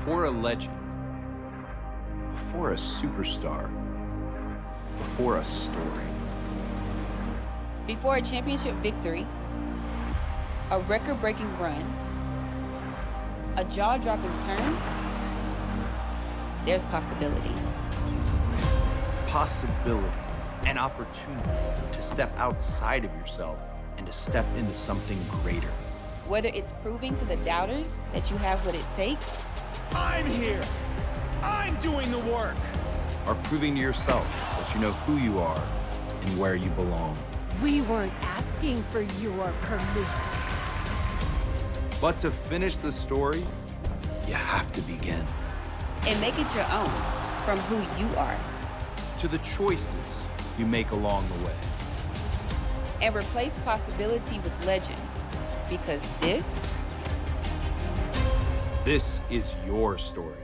Before a legend, before a superstar, before a story. Before a championship victory, a record-breaking run, a jaw-dropping turn, there's possibility. Possibility, an opportunity to step outside of yourself and to step into something greater. Whether it's proving to the doubters that you have what it takes, I'm here! I'm doing the work! Or proving to yourself that you know who you are and where you belong. We weren't asking for your permission. But to finish the story, you have to begin. and make it your own from who you are. To the choices you make along the way. And replace possibility with legend. Because this is your story.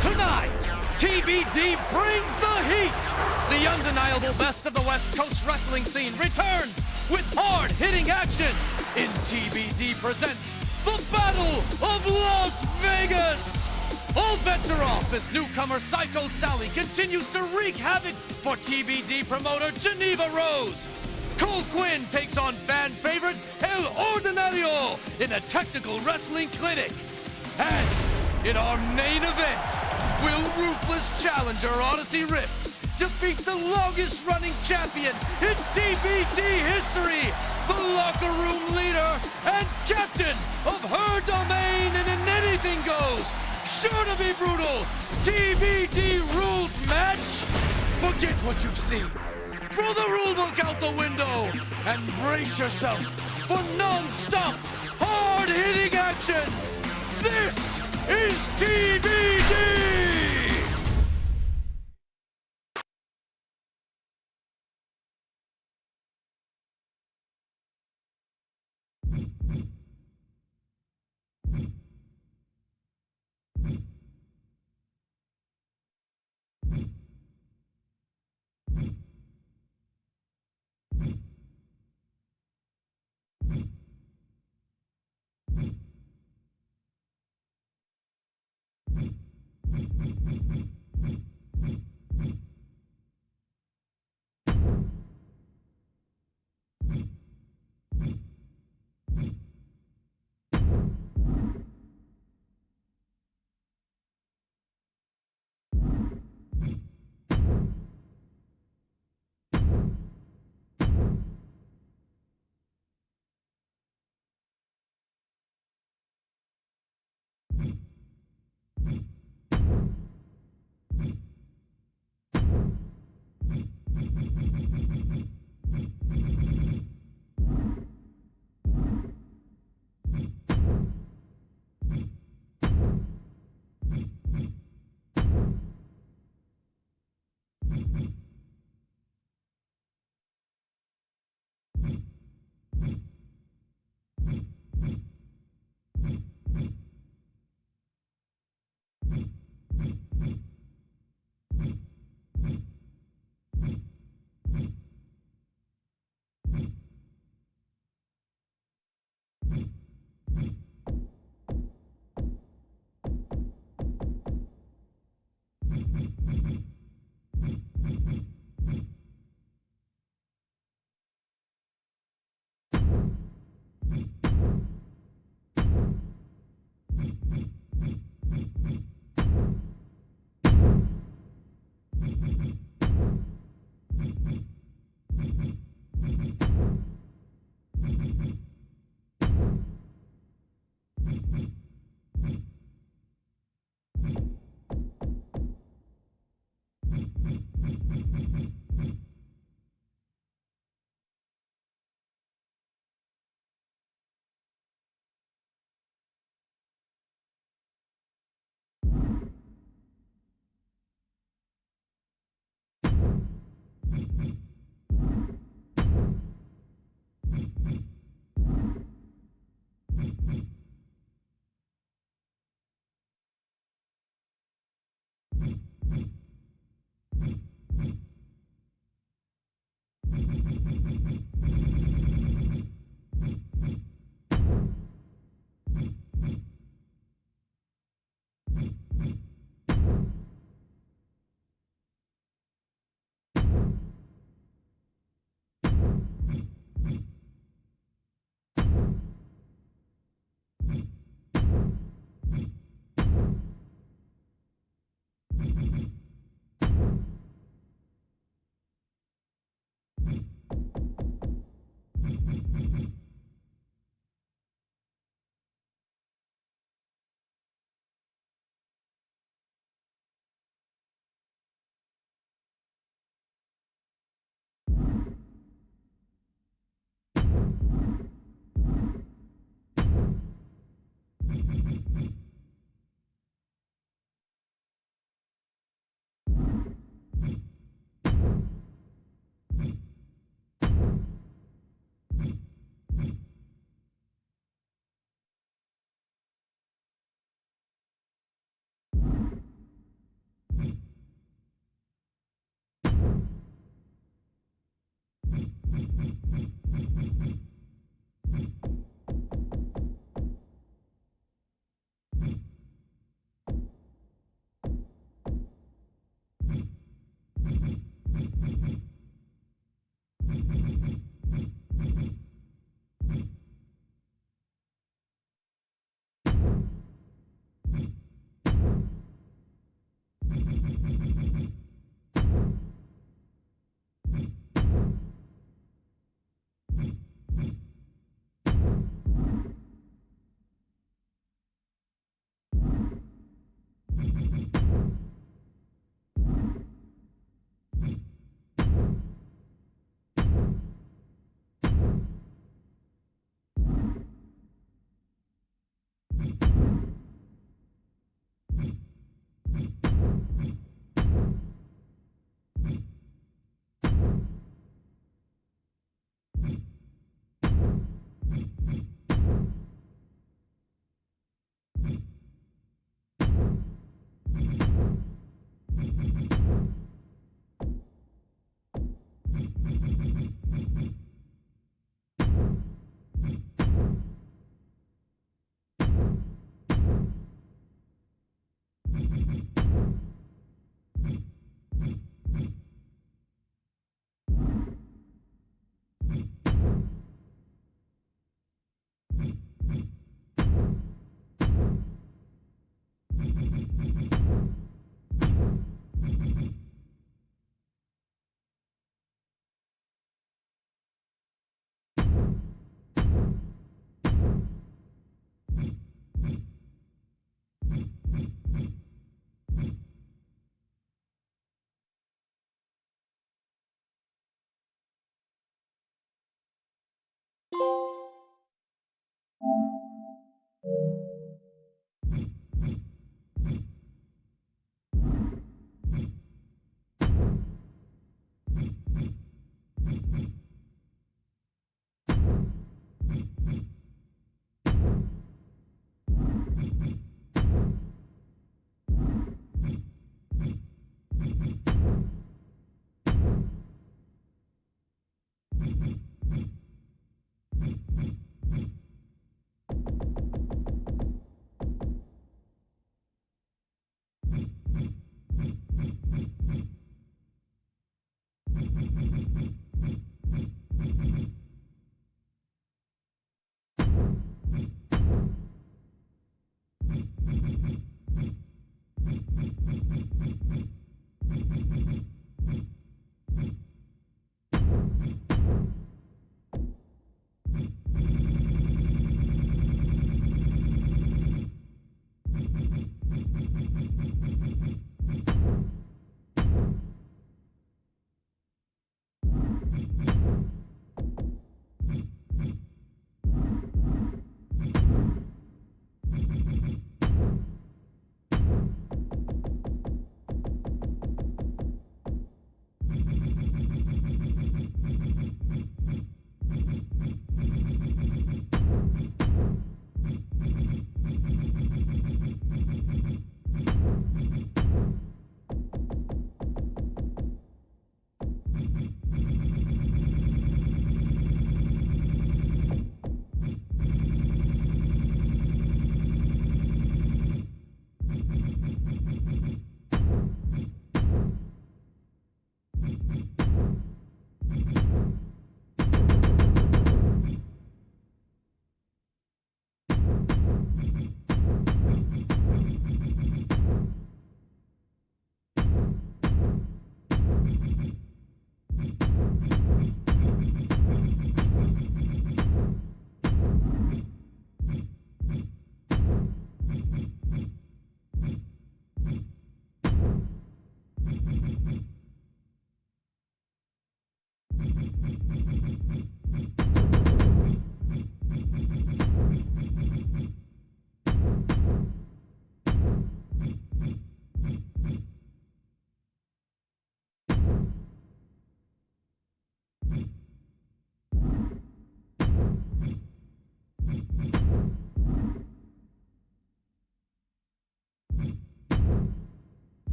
Tonight, TBD brings the heat! The undeniable best of the West Coast wrestling scene returns with hard-hitting action in TBD presents the Battle of Las Vegas! All bets are off as newcomer Psycho Sally continues to wreak havoc for TBD promoter Geneva Rose. Cole Quinn takes on fan favorite El Ordinario in a technical wrestling clinic. And in our main event, will ruthless challenger Odyssey Rift defeat the longest-running champion in TBD history, the locker room leader and captain of her domain in an anything goes, sure to be brutal, TBD rules match? Forget what you've seen. Throw the rulebook out the window and brace yourself for non-stop, hard-hitting action. This is TBD!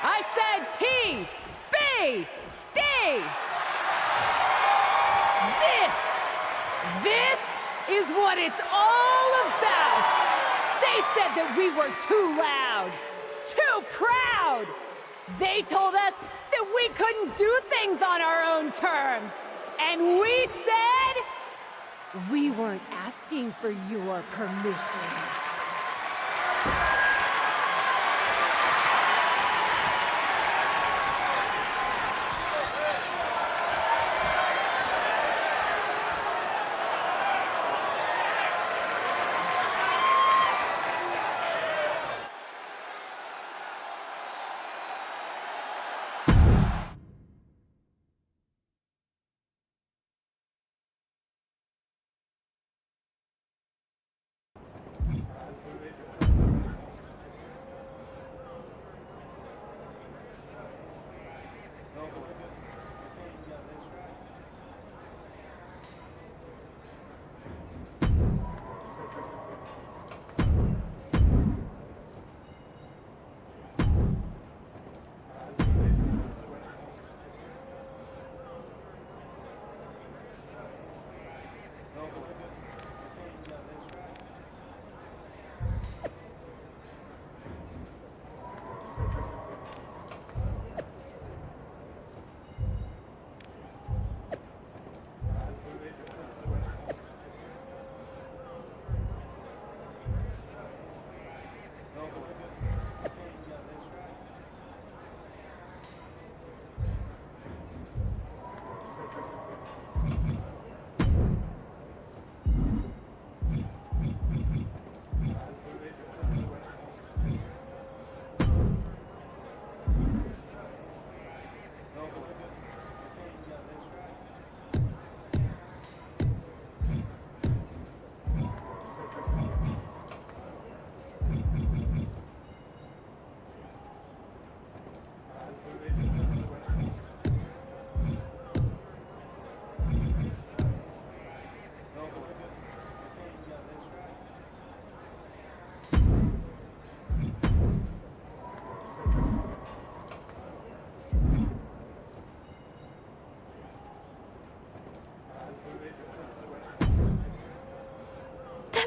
I said TBD! This is what it's all about! They said that we were too loud, too proud! They told us that we couldn't do things on our own terms! And we said, we weren't asking for your permission.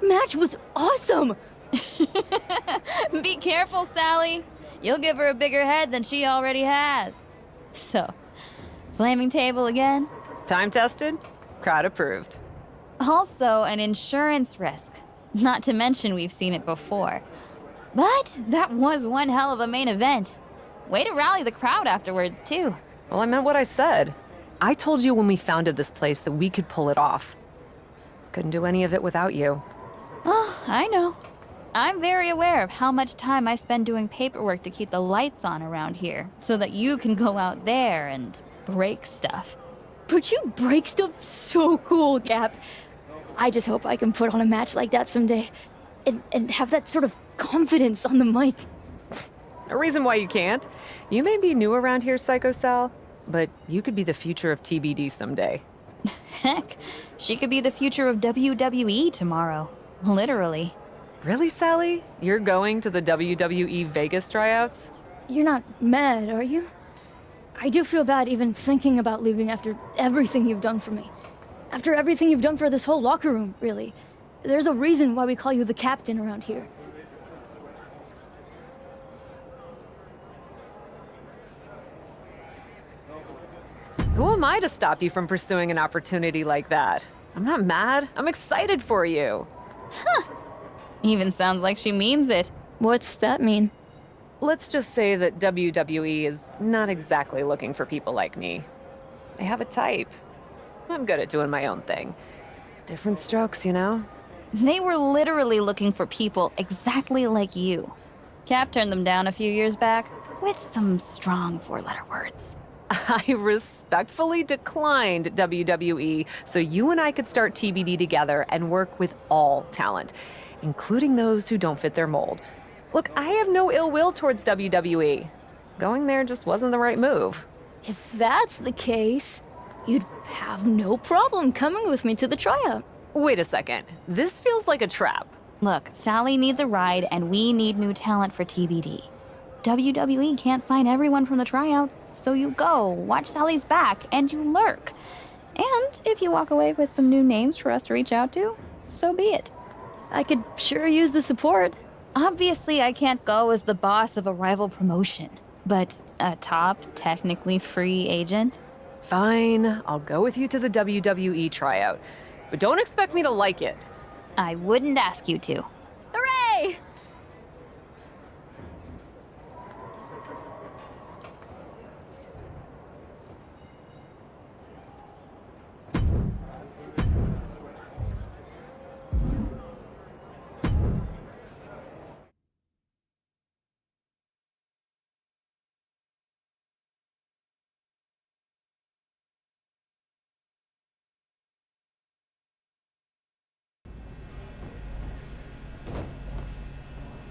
Match was awesome! Be careful, Sally. You'll give her a bigger head than she already has. So, flaming table again? Time tested, crowd approved. Also an insurance risk. Not to mention we've seen it before. But that was one hell of a main event. Way to rally the crowd afterwards, too. Well, I meant what I said. I told you when we founded this place that we could pull it off. Couldn't do any of it without you. Oh, I know. I'm very aware of how much time I spend doing paperwork to keep the lights on around here, so that you can go out there and break stuff. But you break stuff so cool, Cap. I just hope I can put on a match like that someday. And have that sort of confidence on the mic. A reason why you can't. You may be new around here, Psycho Sal, but you could be the future of TBD someday. Heck, she could be the future of WWE tomorrow. Literally. Really, Sally? You're going to the WWE Vegas tryouts? You're not mad, are you? I do feel bad even thinking about leaving after everything you've done for me. After everything you've done for this whole locker room, really. There's a reason why we call you the captain around here. Who am I to stop you from pursuing an opportunity like that? I'm not mad. I'm excited for you. Huh. Even sounds like she means it. What's that mean? Let's just say that WWE is not exactly looking for people like me. They have a type. I'm good at doing my own thing. Different strokes, you know? They were literally looking for people exactly like you. Cap turned them down a few years back with some strong four-letter words. I respectfully declined WWE so you and I could start TBD together and work with all talent, including those who don't fit their mold. Look, I have no ill will towards WWE. Going there just wasn't the right move. If that's the case, you'd have no problem coming with me to the tryout. Wait a second. This feels like a trap. Look, Sally needs a ride and we need new talent for TBD. WWE can't sign everyone from the tryouts, so you go, watch Sally's back, and you lurk. And if you walk away with some new names for us to reach out to, so be it. I could sure use the support. Obviously, I can't go as the boss of a rival promotion, but a top, technically free agent? Fine, I'll go with you to the WWE tryout. But don't expect me to like it. I wouldn't ask you to. Hooray!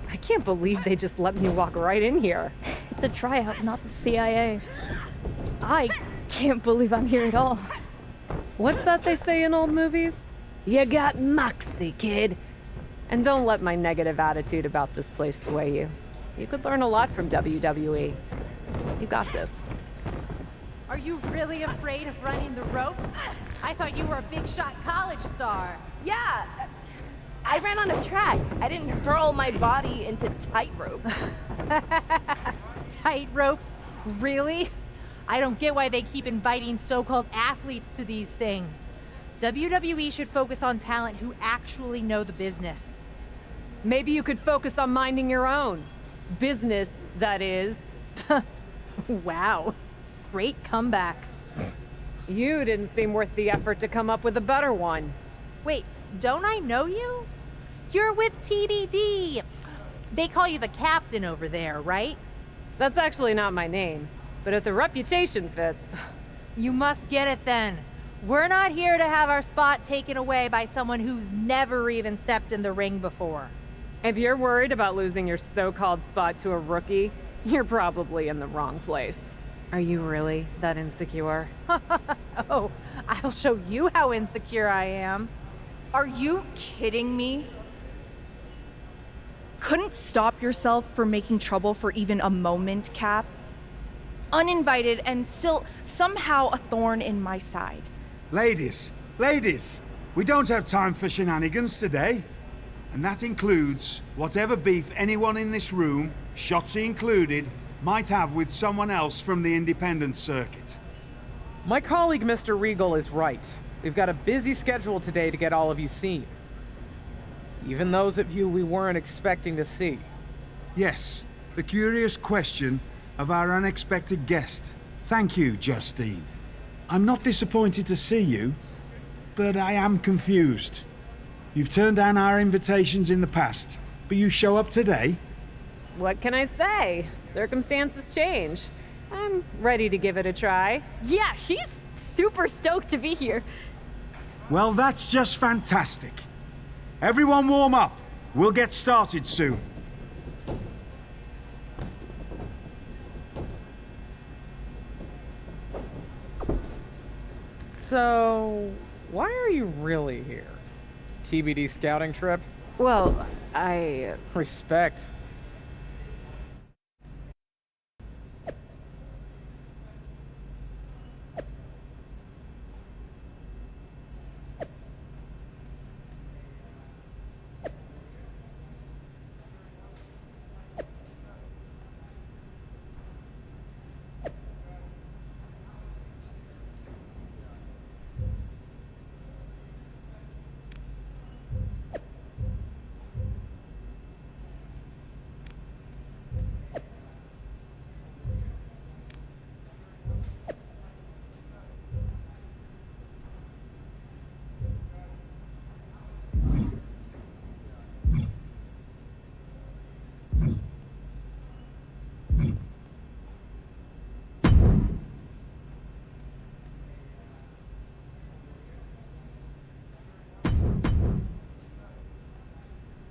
I can't believe they just let me walk right in here. It's a tryout, not the CIA. I can't believe I'm here at all. What's that they say in old movies? You got moxie, kid. And don't let my negative attitude about this place sway you. You could learn a lot from WWE. You got this. Are you really afraid of running the ropes? I thought you were a big shot college star. Yeah, I ran on a track. I didn't hurl my body into tightrope. Tight ropes? Really? I don't get why they keep inviting so-called athletes to these things. WWE should focus on talent who actually know the business. Maybe you could focus on minding your own. Business, that is. Wow. Great comeback. You didn't seem worth the effort to come up with a better one. Wait, don't I know you? You're with TBD. They call you the captain over there, right? That's actually not my name, but if the reputation fits. You must get it then. We're not here to have our spot taken away by someone who's never even stepped in the ring before. If you're worried about losing your so-called spot to a rookie, you're probably in the wrong place. Are you really that insecure? Oh, I'll show you how insecure I am. Are you kidding me? Couldn't stop yourself from making trouble for even a moment, Cap? Uninvited and still somehow a thorn in my side. Ladies, we don't have time for shenanigans today. And that includes whatever beef anyone in this room, Shotzi included, might have with someone else from the independent circuit. My colleague Mr. Regal is right. We've got a busy schedule today to get all of you seen. Even those of you we weren't expecting to see. Yes, the curious question of our unexpected guest. Thank you, Justine. I'm not disappointed to see you, but I am confused. You've turned down our invitations in the past, but you show up today? What can I say? Circumstances change. I'm ready to give it a try. Yeah, she's super stoked to be here. Well, that's just fantastic. Everyone warm up. We'll get started soon. So, why are you really here? TBD scouting trip? Well, I... Respect.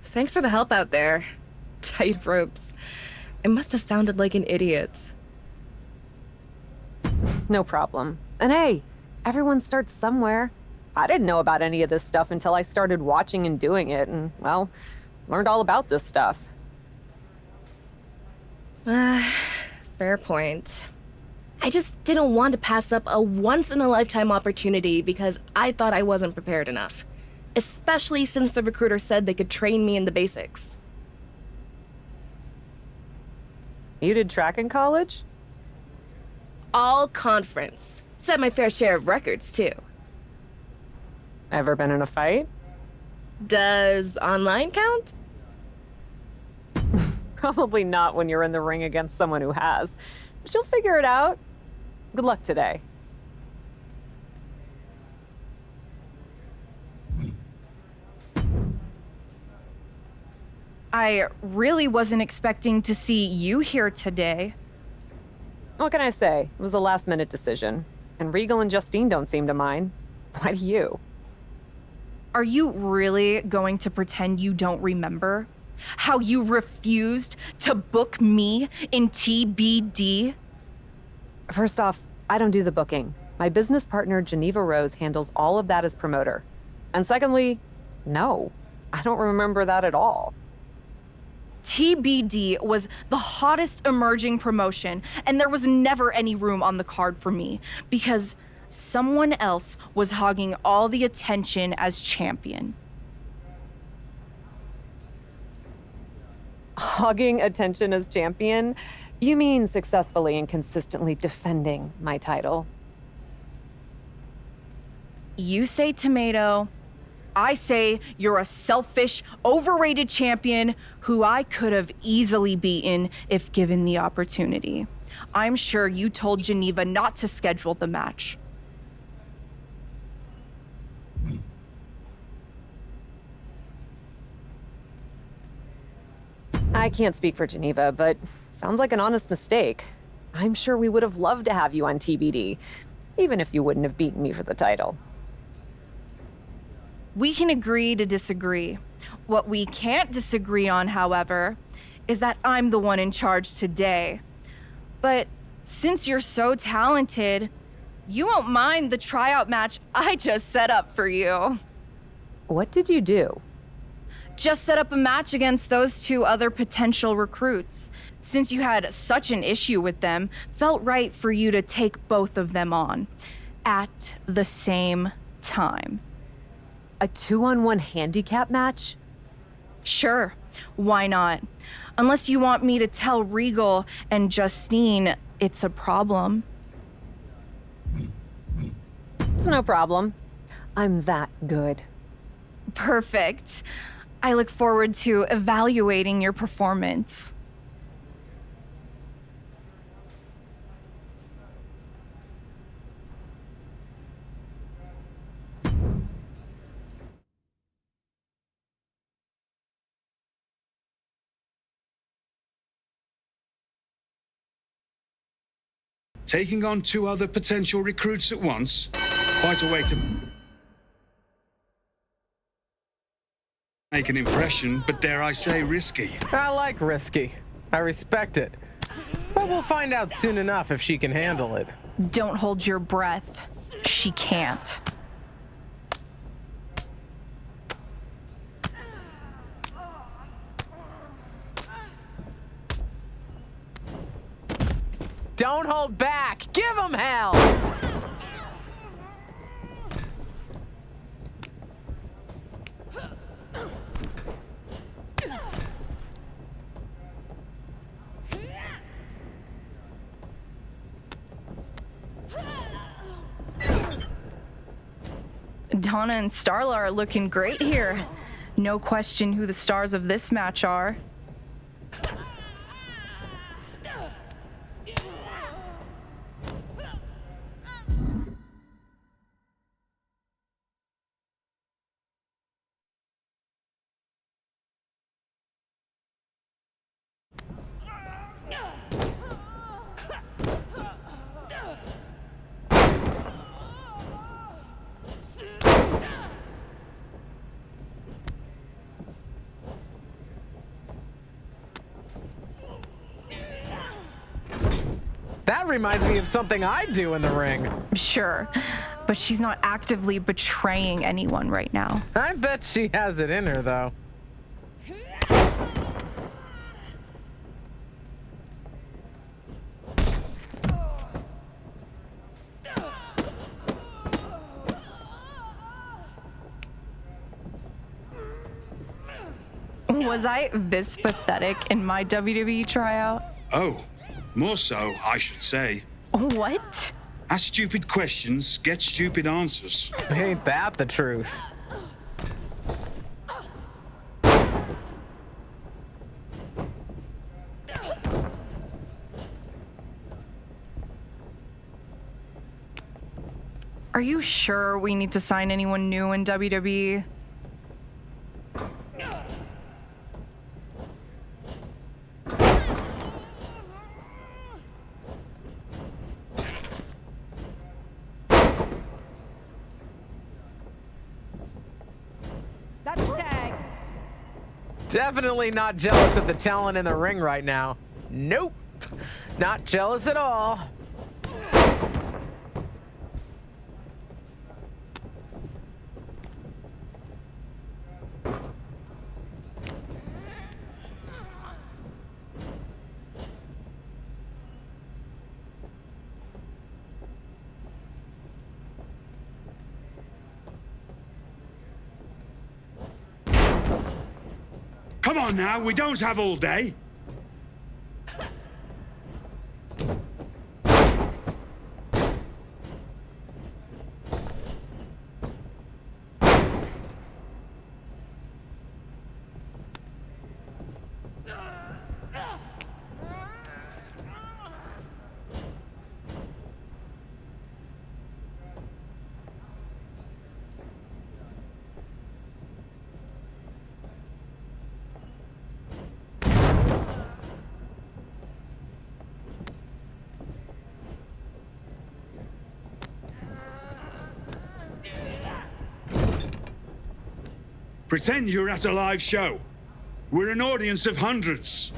Thanks for the help out there. Tight ropes. I must have sounded like an idiot. No problem. And hey, everyone starts somewhere. I didn't know about any of this stuff until I started watching and doing it, and, well, learned all about this stuff. Fair point. I just didn't want to pass up a once-in-a-lifetime opportunity because I thought I wasn't prepared enough. Especially since the recruiter said they could train me in the basics. You did track in college? All conference. Set my fair share of records, too. Ever been in a fight? Does online count? Probably not when you're in the ring against someone who has. But you'll figure it out. Good luck today. I really wasn't expecting to see you here today. What can I say? It was a last-minute decision. And Regal and Justine don't seem to mind. Why do you? Are you really going to pretend you don't remember? How you refused to book me in TBD? First off, I don't do the booking. My business partner, Geneva Rose, handles all of that as promoter. And secondly, no, I don't remember that at all. TBD was the hottest emerging promotion, and there was never any room on the card for me because someone else was hogging all the attention as champion. Hogging attention as champion? You mean successfully and consistently defending my title? You say tomato, I say you're a selfish, overrated champion who I could have easily beaten if given the opportunity. I'm sure you told Geneva not to schedule the match. I can't speak for Geneva, but sounds like an honest mistake. I'm sure we would have loved to have you on TBD, even if you wouldn't have beaten me for the title. We can agree to disagree. What we can't disagree on, however, is that I'm the one in charge today. But since you're so talented, you won't mind the tryout match I just set up for you. What did you do? Just set up a match against those two other potential recruits. Since you had such an issue with them, felt right for you to take both of them on at the same time. A 2-on-1 handicap match? Sure, why not? Unless you want me to tell Regal and Justine it's a problem. It's no problem. I'm that good. Perfect. I look forward to evaluating your performance. Taking on 2 other potential recruits at once? Quite a way to make an impression, but dare I say risky. I like risky. I respect it. But we'll find out soon enough if she can handle it. Don't hold your breath. She can't. Don't hold back! Give 'em hell! Donna and Starla are looking great here. No question who the stars of this match are. That reminds me of something I do in the ring. Sure, but she's not actively betraying anyone right now. I bet she has it in her, though. Was I this pathetic in my WWE tryout? Oh, more so, I should say. What? Ask stupid questions, get stupid answers. Ain't that the truth? Are you sure we need to sign anyone new in WWE? That's a tag. Definitely not jealous of the talent in the ring right now. Nope. Not jealous at all. Come on now, we don't have all day. Pretend you're at a live show. We're an audience of hundreds.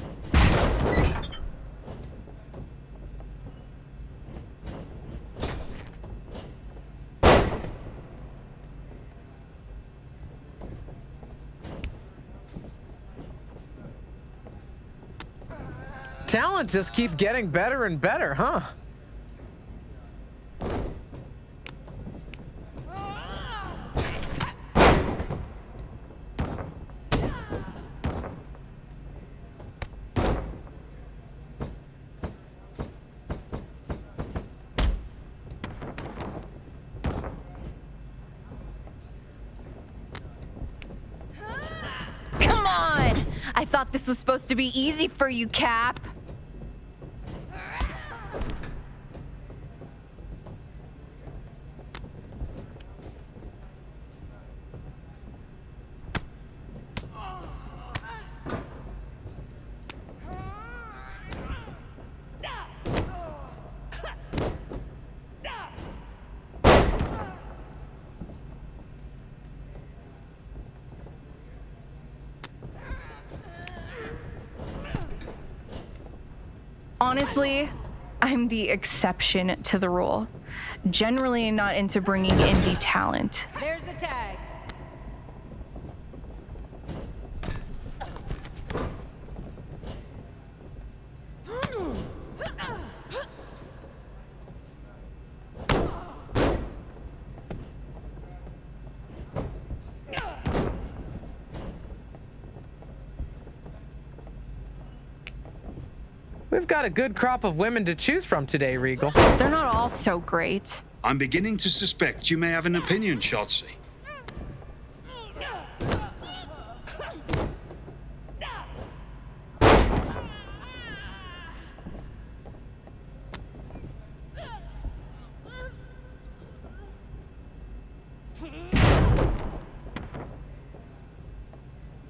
Talent just keeps getting better and better, huh? Come on! I thought this was supposed to be easy for you, Cap. Honestly, I'm the exception to the rule. Generally not into bringing indie talent. There's the tag. We've got a good crop of women to choose from today, Regal. They're not all so great. I'm beginning to suspect you may have an opinion, Shotzi.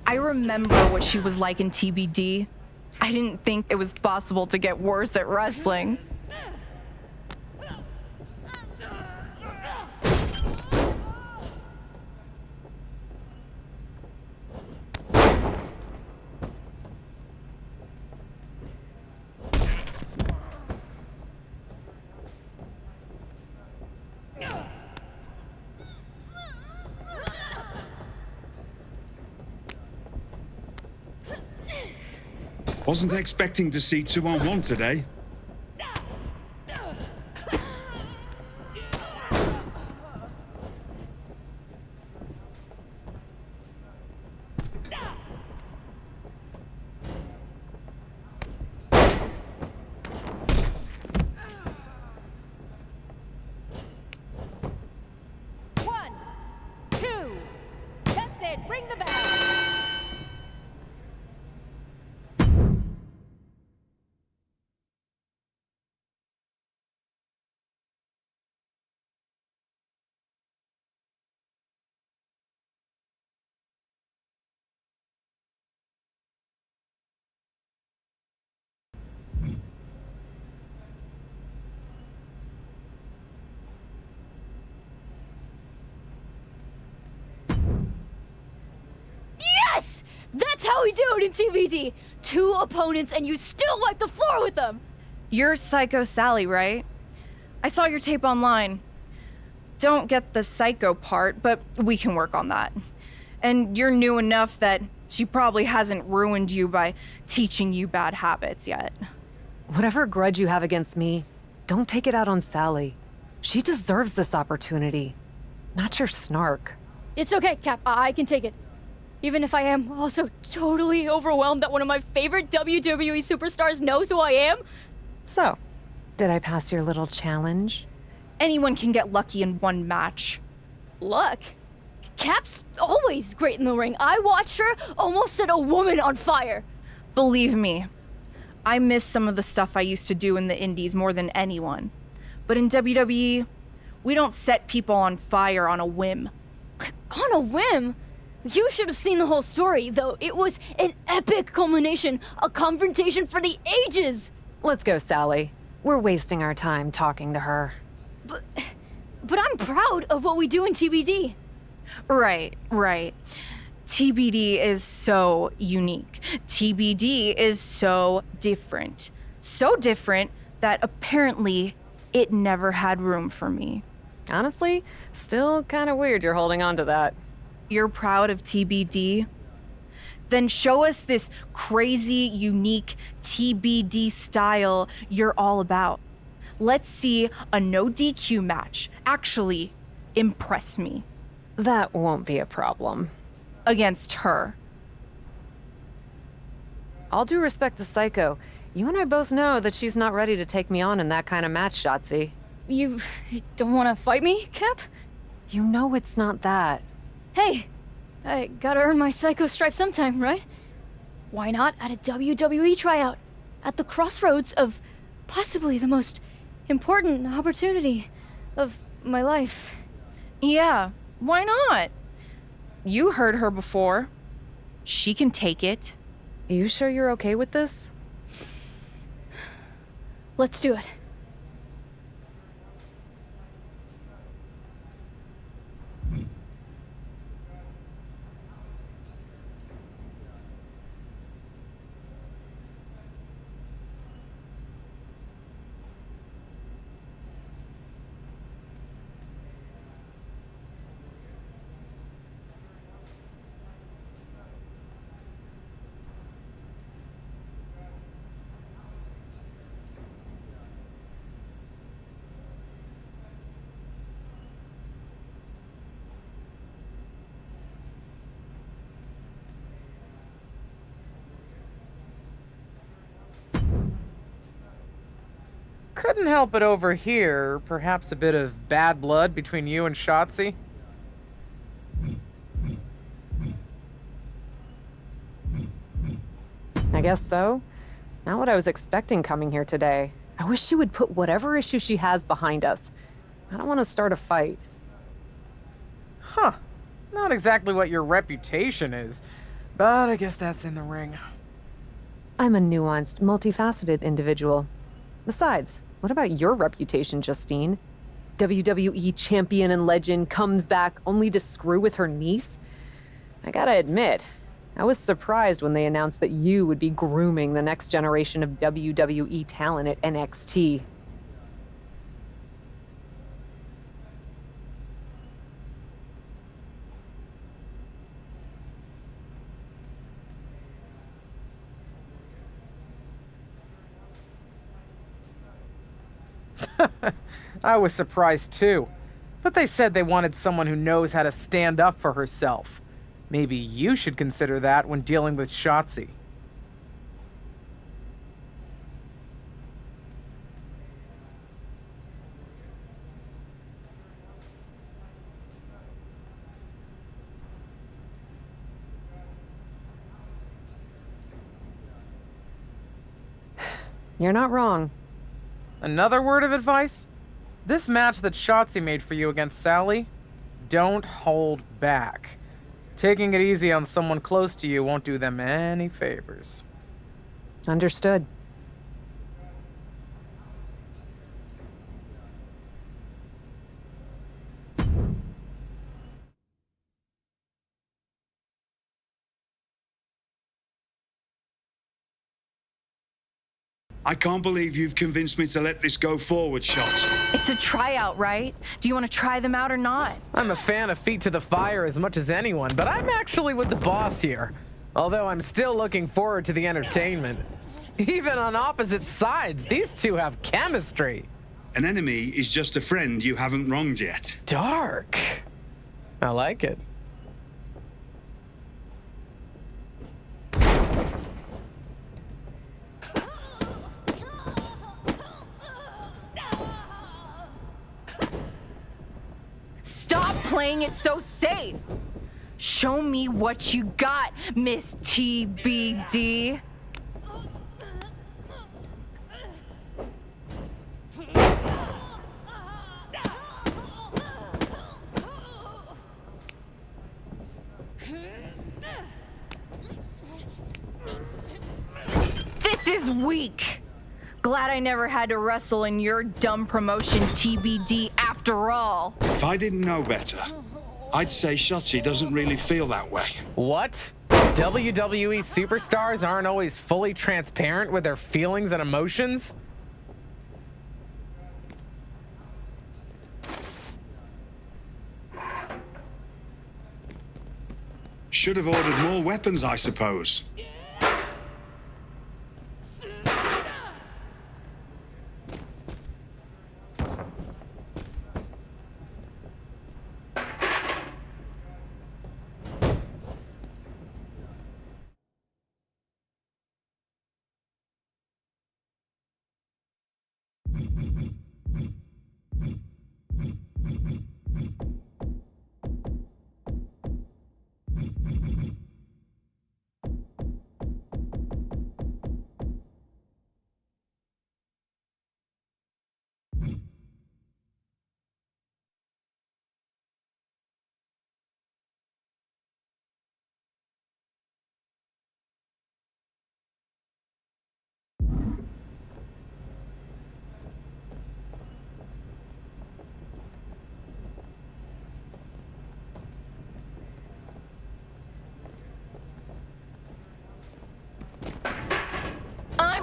I remember what she was like in TBD. I didn't think it was possible to get worse at wrestling. Wasn't expecting to see 2-on-1 today. That's how we do it in TBD. 2 opponents and you still wipe the floor with them. You're Psycho Sally, right? I saw your tape online. Don't get the psycho part, but we can work on that. And you're new enough that she probably hasn't ruined you by teaching you bad habits yet. Whatever grudge you have against me, don't take it out on Sally. She deserves this opportunity, not your snark. It's okay, Cap. I can take it. Even if I am also totally overwhelmed that one of my favorite WWE superstars knows who I am. So, did I pass your little challenge? Anyone can get lucky in one match. Luck? Cap's always great in the ring. I watched her almost set a woman on fire. Believe me, I miss some of the stuff I used to do in the indies more than anyone. But in WWE, we don't set people on fire on a whim. On a whim? You should have seen the whole story, though. It was an epic culmination, a confrontation for the ages. Let's go, Sally. We're wasting our time talking to her. But I'm proud of what we do in TBD. Right. TBD is so unique. TBD is so different. So different that apparently it never had room for me. Honestly, still kind of weird you're holding on to that. You're proud of TBD? Then show us this crazy, unique TBD style you're all about. Let's see a no DQ match actually impress me. That won't be a problem. Against her. All due respect to Psycho, you and I both know that she's not ready to take me on in that kind of match, Shotzi. You don't want to fight me, Cap? You know it's not that. Hey, I gotta earn my Psycho stripe sometime, right? Why not at a WWE tryout? At the crossroads of possibly the most important opportunity of my life. Yeah, why not? You heard her before. She can take it. You sure you're okay with this? Let's do it. Couldn't help but overhear perhaps a bit of bad blood between you and Shotzi. I guess so. Not what I was expecting coming here today. I wish she would put whatever issue she has behind us. I don't want to start a fight. Huh. Not exactly what your reputation is, but I guess that's in the ring. I'm a nuanced, multifaceted individual. Besides, what about your reputation, Justine? WWE champion and legend comes back only to screw with her niece? I gotta admit, I was surprised when they announced that you would be grooming the next generation of WWE talent at NXT. I was surprised too, but they said they wanted someone who knows how to stand up for herself. Maybe you should consider that when dealing with Shotzi. You're not wrong. Another word of advice? This match that Shotzi made for you against Sally, don't hold back. Taking it easy on someone close to you won't do them any favors. Understood. I can't believe you've convinced me to let this go forward, Shots. It's a tryout, right? Do you want to try them out or not? I'm a fan of Feet to the Fire as much as anyone, but I'm actually with the boss here. Although I'm still looking forward to the entertainment. Even on opposite sides, these two have chemistry. An enemy is just a friend you haven't wronged yet. Dark. I like it. Stop playing it so safe. Show me what you got, Miss TBD. This is weak. Glad I never had to wrestle in your dumb promotion TBD after all. If I didn't know better, I'd say Shotzi doesn't really feel that way. What? WWE superstars aren't always fully transparent with their feelings and emotions? Should have ordered more weapons, I suppose.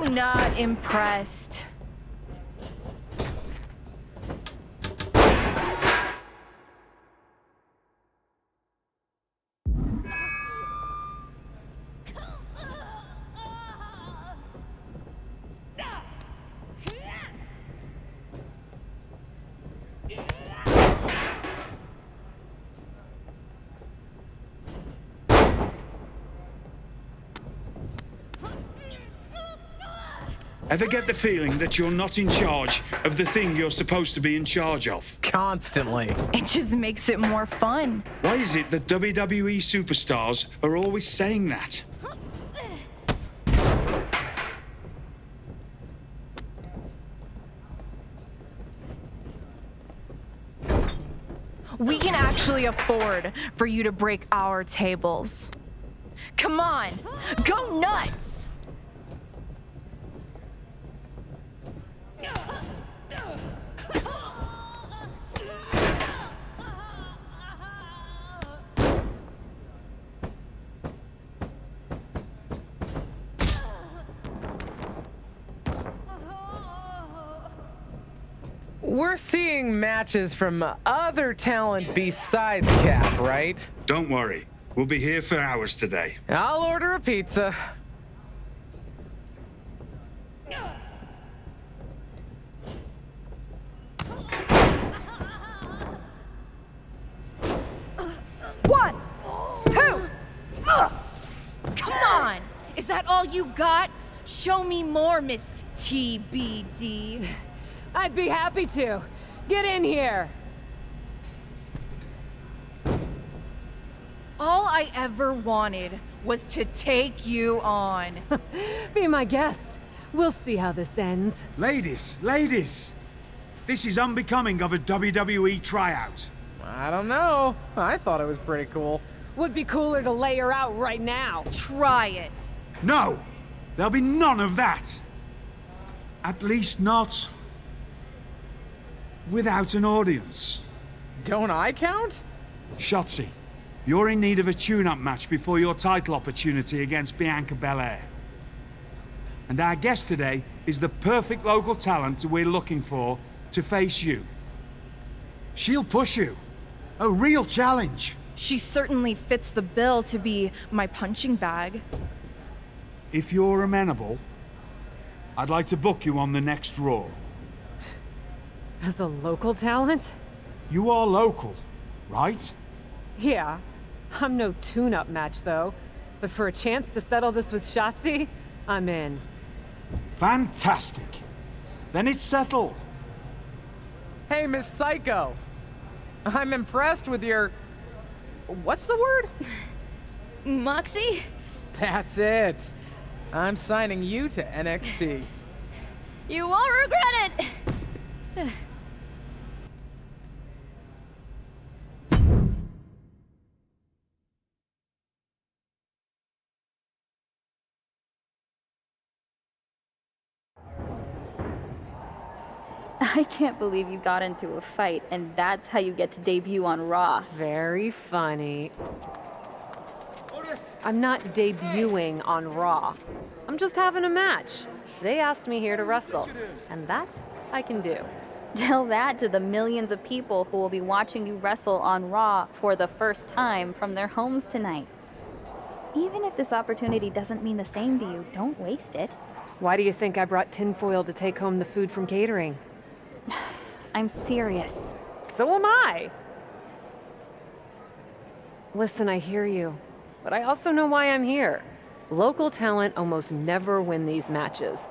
I'm not impressed. Ever get the feeling that you're not in charge of the thing you're supposed to be in charge of? Constantly. It just makes it more fun. Why is it that WWE superstars are always saying that? We can actually afford for you to break our tables. Come on, go nuts! We're seeing matches from other talent besides Cap, right? Don't worry. We'll be here for hours today. I'll order a pizza. One, two. Come on! Is that all you got? Show me more, Miss TBD. I'd be happy to. Get in here. All I ever wanted was to take you on. Be my guest. We'll see how this ends. Ladies, this is unbecoming of a WWE tryout. I don't know. I thought it was pretty cool. Would be cooler to lay her out right now. Try it. No, there'll be none of that. At least not without an audience. Don't I count? Shotzi, you're in need of a tune-up match before your title opportunity against Bianca Belair. And our guest today is the perfect local talent we're looking for to face you. She'll push you. A real challenge. She certainly fits the bill to be my punching bag. If you're amenable, I'd like to book you on the next Raw. As a local talent? You are local, right? Yeah. I'm no tune-up match, though. But for a chance to settle this with Shotzi, I'm in. Fantastic. Then it's settled. Hey, Miss Psycho. I'm impressed with your... What's the word? Moxie? That's it. I'm signing you to NXT. You won't regret it! I can't believe you got into a fight, and that's how you get to debut on Raw. Very funny. I'm not debuting on Raw. I'm just having a match. They asked me here to wrestle, and that I can do. Tell that to the millions of people who will be watching you wrestle on Raw for the first time from their homes tonight. Even if this opportunity doesn't mean the same to you, don't waste it. Why do you think I brought tinfoil to take home the food from catering? I'm serious. So am I. Listen, I hear you, but I also know why I'm here. Local talent almost never win these matches,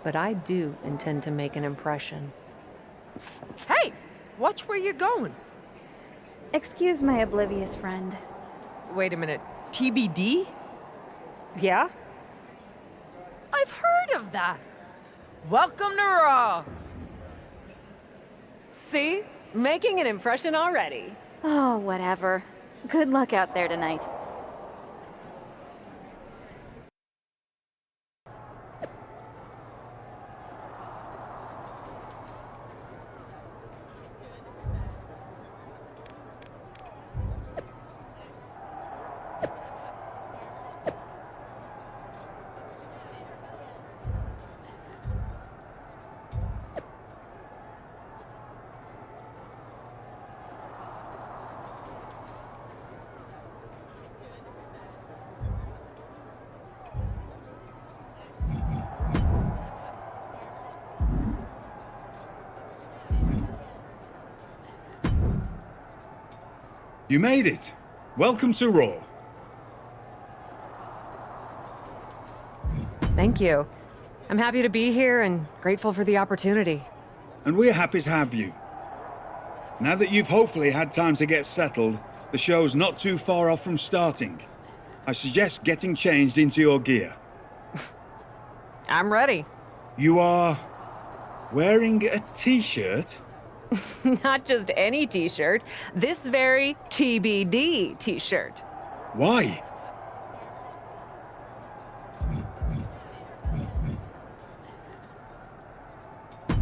but I do intend to make an impression. Hey, watch where you're going. Excuse my oblivious friend. Wait a minute, TBD? Yeah? I've heard of that. Welcome to Raw. See? Making an impression already. Oh, whatever. Good luck out there tonight. You made it. Welcome to Raw. Thank you. I'm happy to be here and grateful for the opportunity. And we're happy to have you. Now that you've hopefully had time to get settled, the show's not too far off from starting. I suggest getting changed into your gear. I'm ready. You are wearing a t-shirt? Not just any t-shirt, this very TBD t-shirt. Why?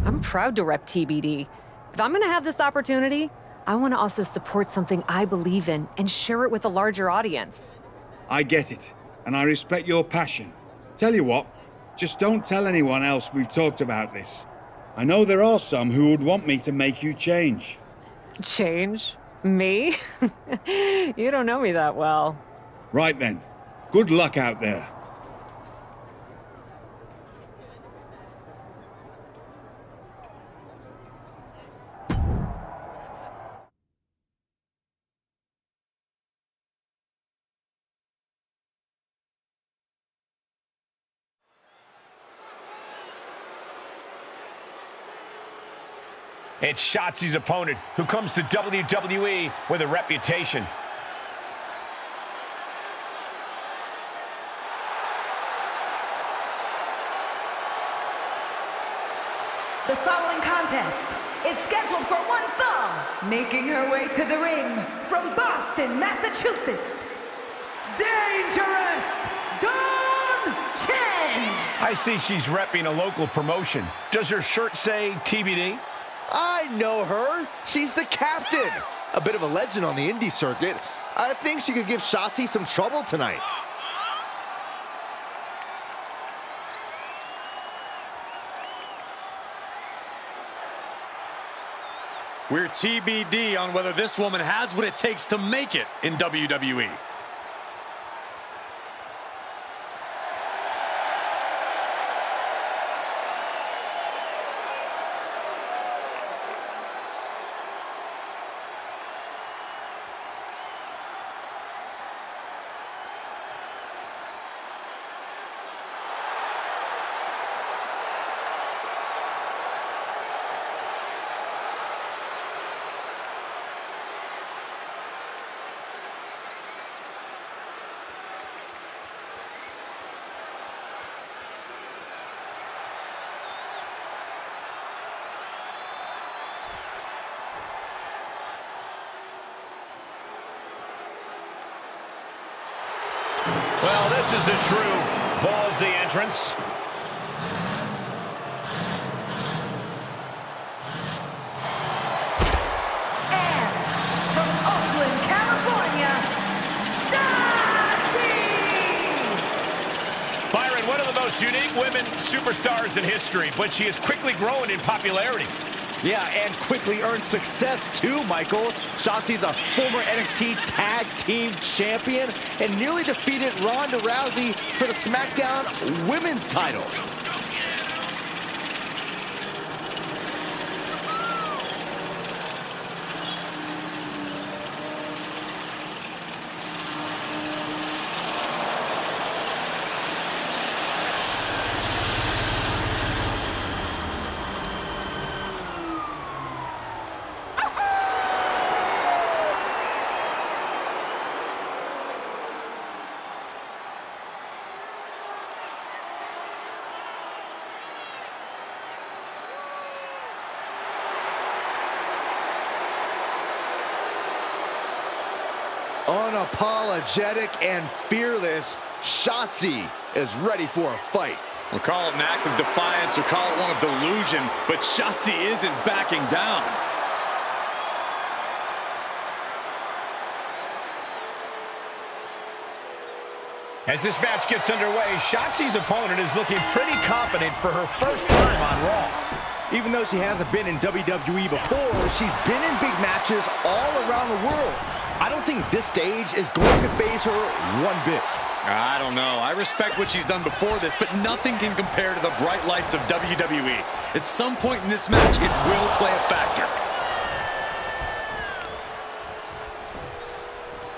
I'm proud to rep TBD. If I'm gonna have this opportunity, I want to also support something I believe in and share it with a larger audience. I get it, and I respect your passion. Tell you what, just don't tell anyone else we've talked about this. I know there are some who would want me to make you change. Change? Me? You don't know me that well. Right then. Good luck out there. It's Shotzi's opponent, who comes to WWE with a reputation. The following contest is scheduled for one fall, making her way to the ring from Boston, Massachusetts, Dangerous Dawn Chen! I see she's repping a local promotion. Does her shirt say TBD? I know her. She's the captain. A bit of a legend on the indie circuit. I think she could give Shotzi some trouble tonight. We're TBD on whether this woman has what it takes to make it in WWE. Well, this is a true ballsy entrance. And from Oakland, California, Shotzi! Byron, one of the most unique women superstars in history, but she has quickly grown in popularity. Yeah, and quickly earned success too, Michael. Shotzi's a former NXT Tag Team Champion and nearly defeated Ronda Rousey for the SmackDown Women's title. Unapologetic and fearless, Shotzi is ready for a fight. We'll call it an act of defiance or call it one of delusion, but Shotzi isn't backing down. As this match gets underway, Shotzi's opponent is looking pretty confident for her first time on Raw. Even though she hasn't been in WWE before, she's been in big matches all around the world. I don't think this stage is going to faze her one bit. I don't know. I respect what she's done before this, but nothing can compare to the bright lights of WWE. At some point in this match, it will play a factor.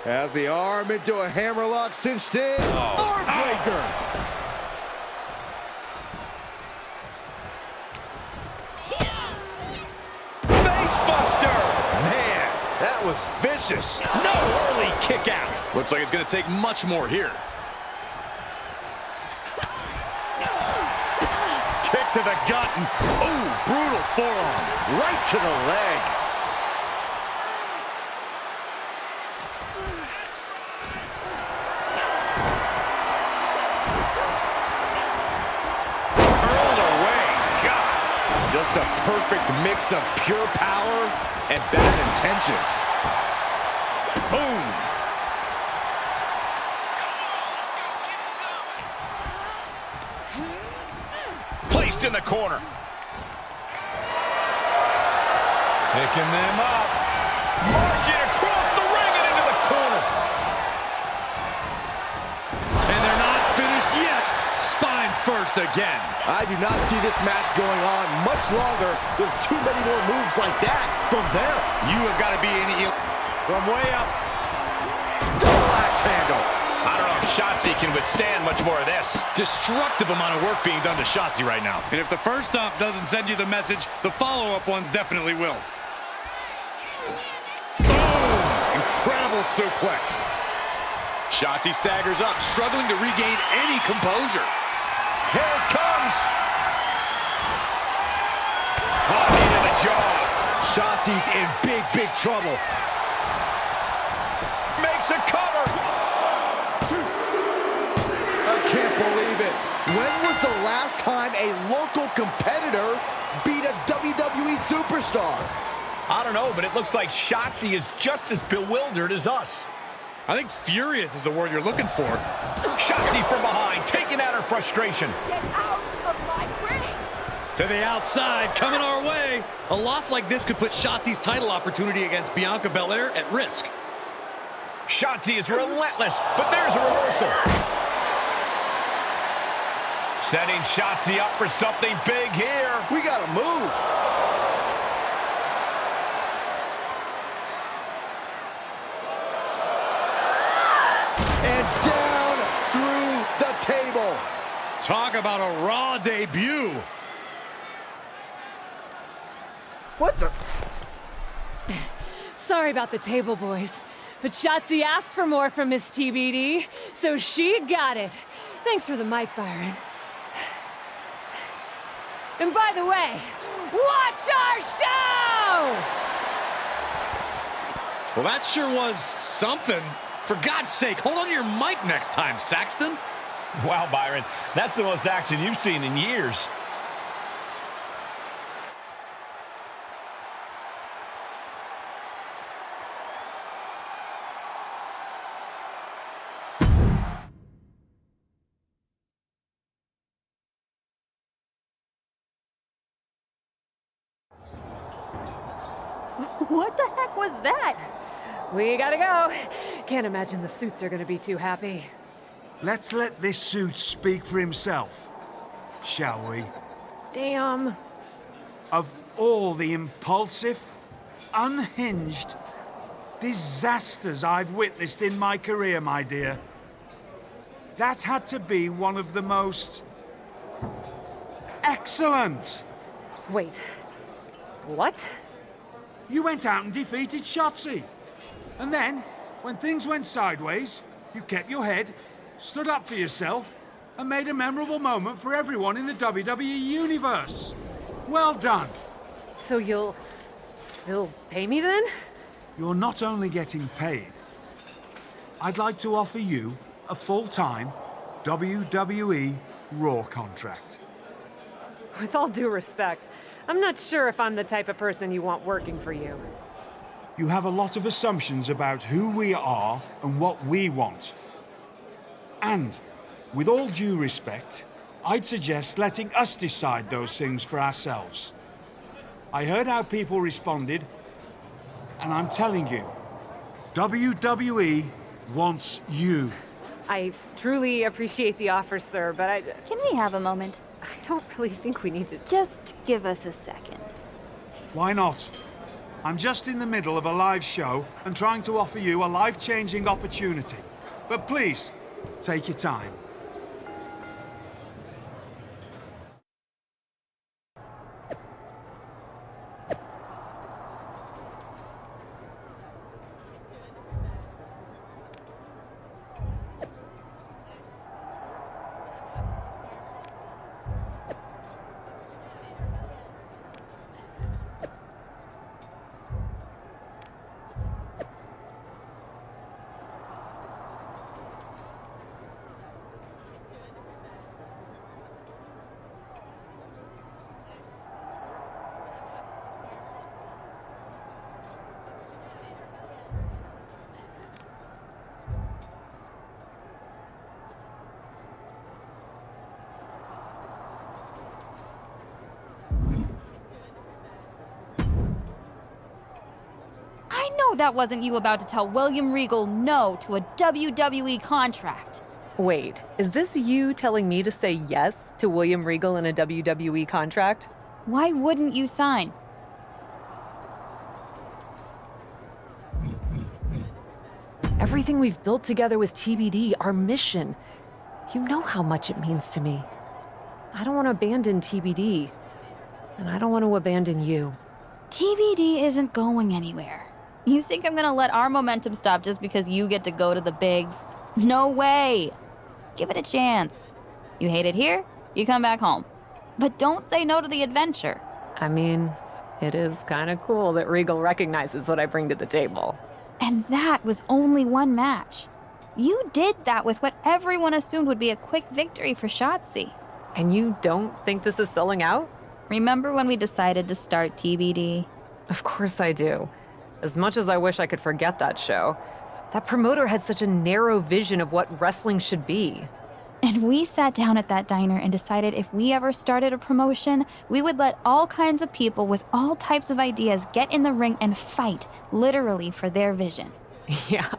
Has the arm into a hammerlock cinched in. Arm breaker. That was vicious. No early kick out. Looks like it's going to take much more here. Kick to the gut. Ooh, brutal forearm. Right to the leg. Hurled away. God. Just a perfect mix of pure power and bad intentions. Boom! Placed in the corner. Picking them up. Marching across the ring and into the corner. And they're not finished yet. Spine first again. I do not see this match going on much longer with too many more moves like that from them. You have got to be in from way up. Double axe handle. I don't know if Shotzi can withstand much more of this. Destructive amount of work being done to Shotzi right now. And if the first stop doesn't send you the message, the follow-up ones definitely will. Boom! Incredible suplex. Shotzi staggers up, struggling to regain any composure. Here it comes. Oh, knee to the jaw. Shotzi's in big, big trouble. Makes a cover. I can't believe it. When was the last time a local competitor beat a WWE superstar? I don't know, but it looks like Shotzi is just as bewildered as us. I think furious is the word you're looking for. Shotzi from behind, taking out her frustration. Get out of my ring! To the outside, coming our way. way, a loss like this could put Shotzi's title opportunity against Bianca Belair at risk. Shotzi is relentless, but there's a reversal. Setting Shotzi up for something big here. We gotta move. And down through the table. Talk about a Raw debut. What the? Sorry about the table, boys. But Shotzi asked for more from Miss TBD, so she got it. Thanks for the mic, Byron. And by the way, watch our show! Well, that sure was something. For God's sake, hold on to your mic next time, Saxton. Wow, Byron, that's the most action you've seen in years. What the heck was that? We gotta go. Can't imagine the suits are gonna be too happy. Let's let this suit speak for himself, shall we? Damn. Of all the impulsive, unhinged disasters I've witnessed in my career, my dear, that had to be one of the most excellent. Wait. What? You went out and defeated Shotzi. And then, when things went sideways, you kept your head, stood up for yourself, and made a memorable moment for everyone in the WWE Universe. Well done. So you'll still pay me then? You're not only getting paid, I'd like to offer you a full-time WWE Raw contract. With all due respect, I'm not sure if I'm the type of person you want working for you. You have a lot of assumptions about who we are and what we want. And, with all due respect, I'd suggest letting us decide those things for ourselves. I heard how people responded, and I'm telling you, WWE wants you. I truly appreciate the offer, sir, but Can we have a moment? I don't really think we need to... Just give us a second. Why not? I'm just in the middle of a live show and trying to offer you a life-changing opportunity. But please, take your time. That wasn't you about to tell William Regal no to a WWE contract. Wait, is this you telling me to say yes to William Regal in a WWE contract? Why wouldn't you sign? Everything we've built together with TBD, our mission. You know how much it means to me. I don't want to abandon TBD. And I don't want to abandon you. TBD isn't going anywhere. You think I'm gonna let our momentum stop just because you get to go to the bigs? No way! Give it a chance. You hate it here, you come back home. But don't say no to the adventure. I mean, it is kind of cool that Regal recognizes what I bring to the table. And that was only one match. You did that with what everyone assumed would be a quick victory for Shotzi. And you don't think this is selling out? Remember when we decided to start TBD? Of course I do. As much as I wish I could forget that show, that promoter had such a narrow vision of what wrestling should be. And we sat down at that diner and decided if we ever started a promotion, we would let all kinds of people with all types of ideas get in the ring and fight, literally, for their vision. Yeah,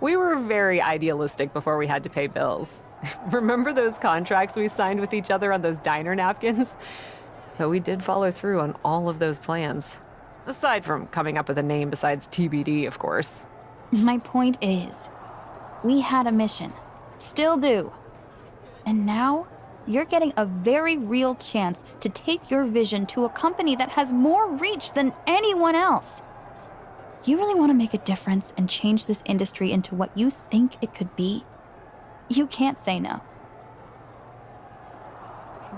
we were very idealistic before we had to pay bills. Remember those contracts we signed with each other on those diner napkins? But we did follow through on all of those plans. Aside from coming up with a name besides TBD, of course. My point is, we had a mission. Still do. And now, you're getting a very real chance to take your vision to a company that has more reach than anyone else. You really want to make a difference and change this industry into what you think it could be? You can't say no.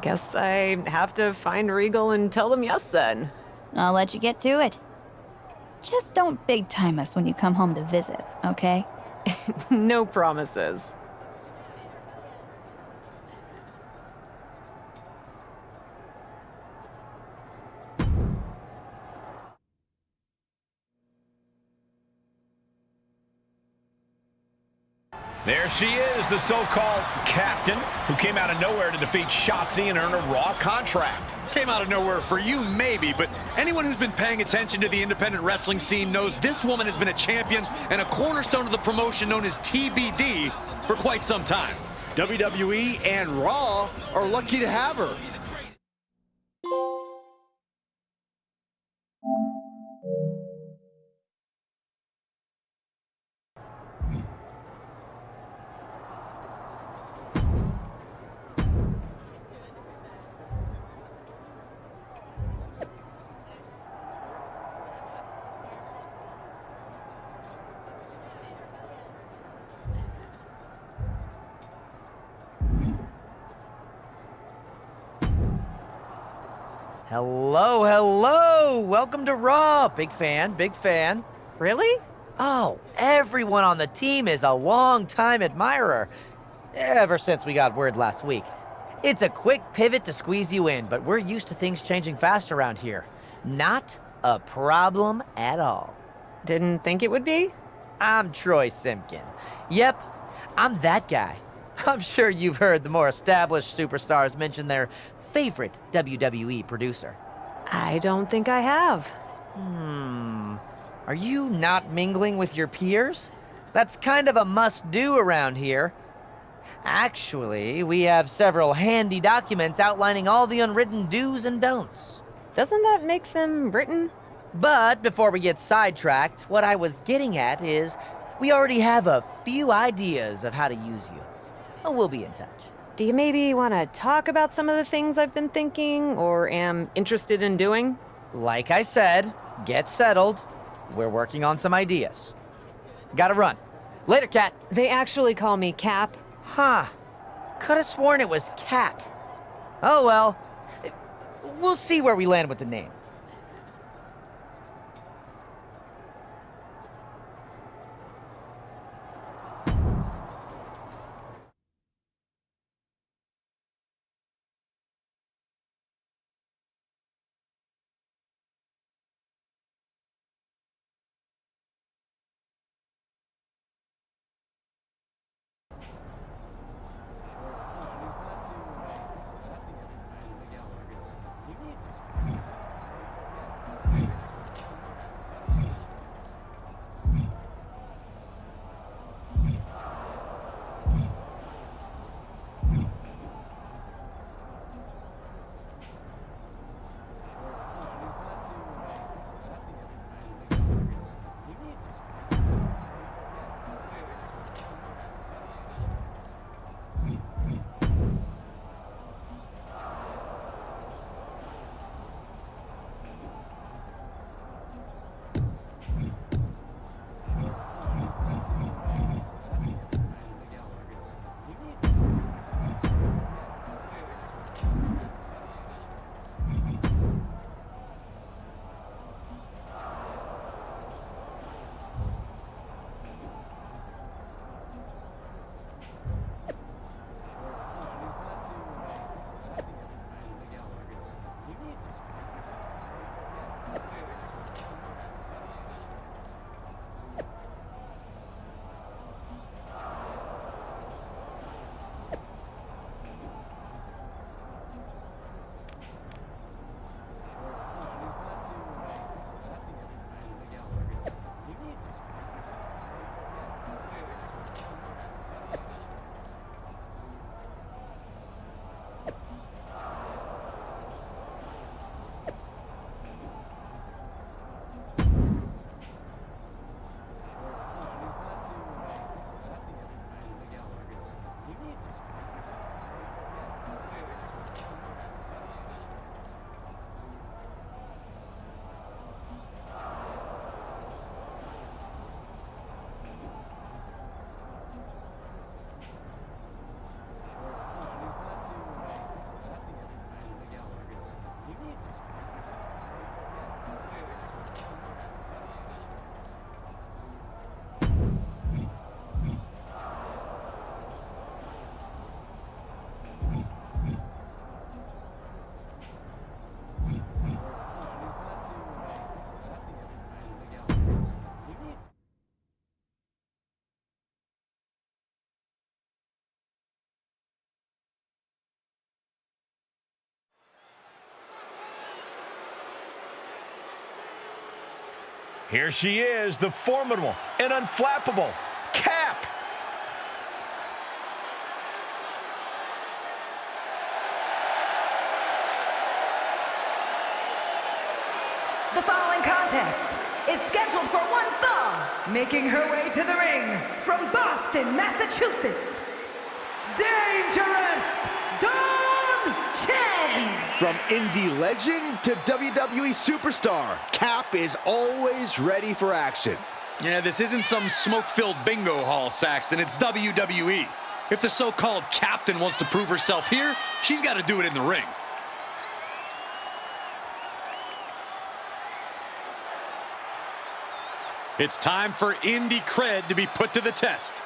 Guess I have to find Regal and tell them yes then. I'll let you get to it. Just don't big time us when you come home to visit, okay? No promises. There she is, the so-called captain, who came out of nowhere to defeat Shotzi and earn a Raw contract. Came out of nowhere for you, maybe, but anyone who's been paying attention to the independent wrestling scene knows this woman has been a champion and a cornerstone of the promotion known as TBD for quite some time. WWE and Raw are lucky to have her. Hello, hello! Welcome to Raw! Big fan, big fan. Really? Oh, everyone on the team is a long-time admirer. Ever since we got word last week. It's a quick pivot to squeeze you in, but we're used to things changing fast around here. Not a problem at all. Didn't think it would be? I'm Troy Simpkin. Yep, I'm that guy. I'm sure you've heard the more established superstars mention their favorite WWE producer. I don't think I have. Are you not mingling with your peers? That's kind of a must-do around here. Actually, we have several handy documents outlining all the unwritten do's and don'ts. Doesn't that make them written? But before we get sidetracked, what I was getting at is we already have a few ideas of how to use you. We'll be in touch. Do you maybe want to talk about some of the things I've been thinking or am interested in doing? Like I said, get settled. We're working on some ideas. Gotta run. Later, Cat. They actually call me Cap. Huh. Could have sworn it was Cat. Oh well. We'll see where we land with the name. Here she is, the formidable and unflappable Cap. The following contest is scheduled for one fall, making her way to the ring from Boston, Massachusetts, Dangerous Dawn Chen. From indie legend to WWE superstar, Cap is always ready for action. Yeah, this isn't some smoke-filled bingo hall, Saxton. It's WWE. If the so-called captain wants to prove herself here, she's got to do it in the ring. It's time for indie cred to be put to the test.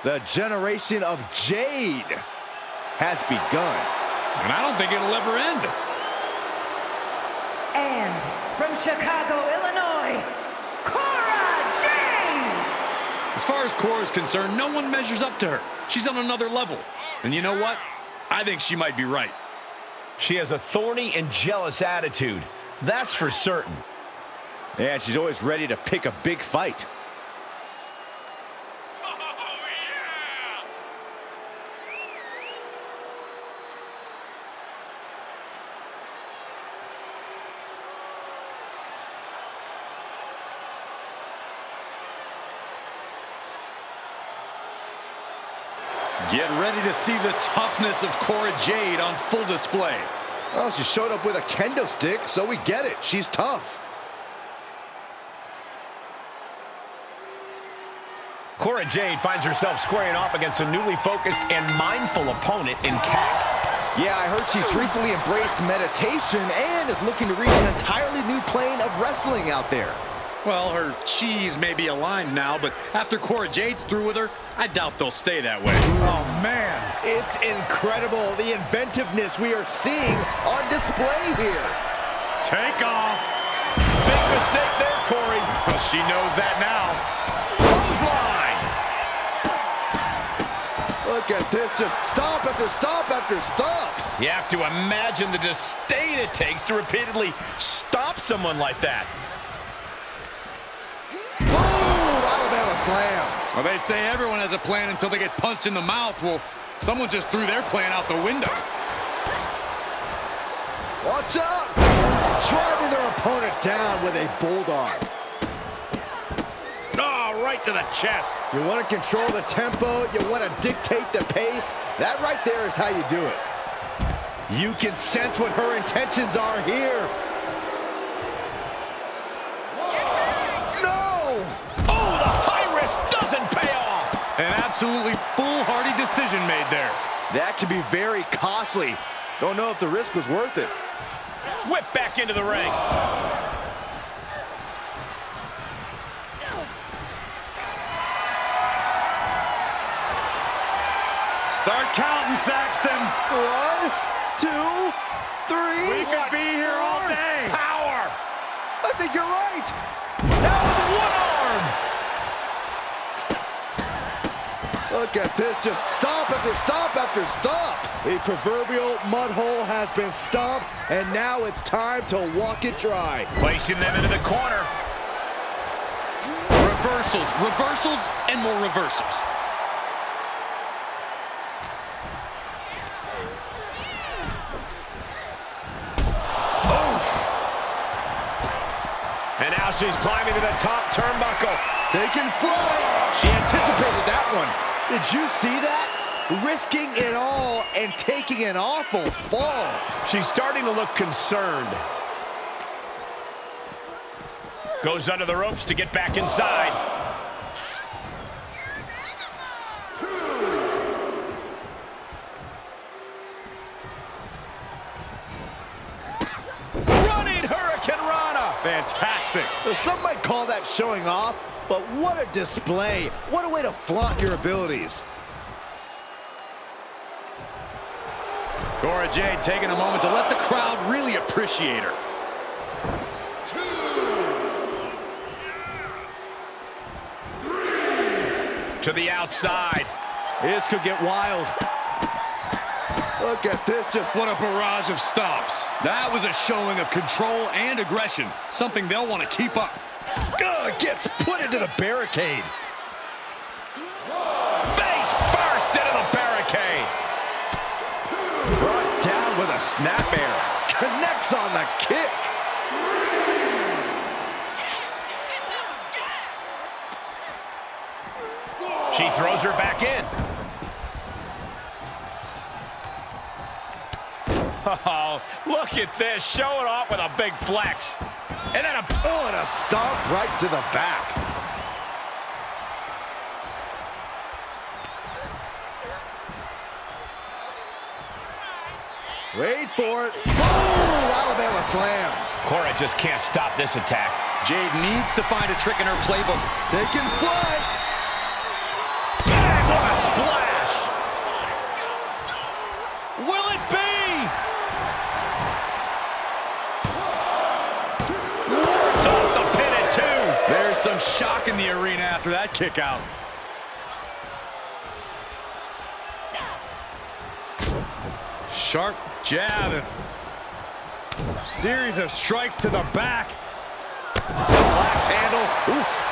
The generation of Jade has begun. And I don't think it'll ever end. And from Chicago, Illinois, Cora Jade! As far as Cora's concerned, no one measures up to her. She's on another level. And you know what? I think she might be right. She has a thorny and jealous attitude. That's for certain. And she's always ready to pick a big fight. Get ready to see the toughness of Cora Jade on full display. Well, she showed up with a kendo stick, so we get it. She's tough. Cora Jade finds herself squaring off against a newly focused and mindful opponent in Cap. Yeah, I heard she's recently embraced meditation and is looking to reach an entirely new plane of wrestling out there. Well, her cheese may be aligned now, but after Cora Jade's through with her, I doubt they'll stay that way. Oh, man. It's incredible, the inventiveness we are seeing on display here. Take off. Big mistake there, Corey. Well, she knows that now. Clothesline. Look at this, just stop after stop after stop. You have to imagine the disdain it takes to repeatedly stop someone like that. Slam. Well, they say everyone has a plan until they get punched in the mouth. Well, someone just threw their plan out the window. Watch out! Driving their opponent down with a bulldog. Oh, right to the chest. You want to control the tempo. You want to dictate the pace. That right there is how you do it. You can sense what her intentions are here. An absolutely foolhardy decision made there. That can be very costly. Don't know if the risk was worth it. Whip back into the ring. Start counting, Saxton. 1, 2, 3. We could be here all day. Power. I think you're right. Now with one arm. Look at this, just stop after stop after stop. The proverbial mud hole has been stomped, and now it's time to walk it dry. Placing them into the corner. Reversals, reversals, and more reversals. And now she's climbing to the top turnbuckle. Taking flight. She anticipated that one. Did you see that? Risking it all and taking an awful fall. She's starting to look concerned. Goes under the ropes to get back inside. Running Hurricane Rana. Fantastic. Some might call that showing off, but what a display. What a way to flaunt your abilities. Cora Jade taking a moment to let the crowd really appreciate her. To the outside. This could get wild. Look at this, just what a barrage of stomps. That was a showing of control and aggression, something they'll want to keep up. Gets put into the barricade. Face first into the barricade. Brought down with a snap air. Connects on the kick. She throws her back in. Oh, look at this. Showing off with a big flex. And then and a stomp right to the back. Wait for it. Boom! Alabama slam. Cora just can't stop this attack. Jade needs to find a trick in her playbook. Taking flight. Bang! What a splash! Will it be? It's off the pin at 2. There's some shock in the arena after that kick out. Sharp jab. Series of strikes to the back. Double axe handle. Oof.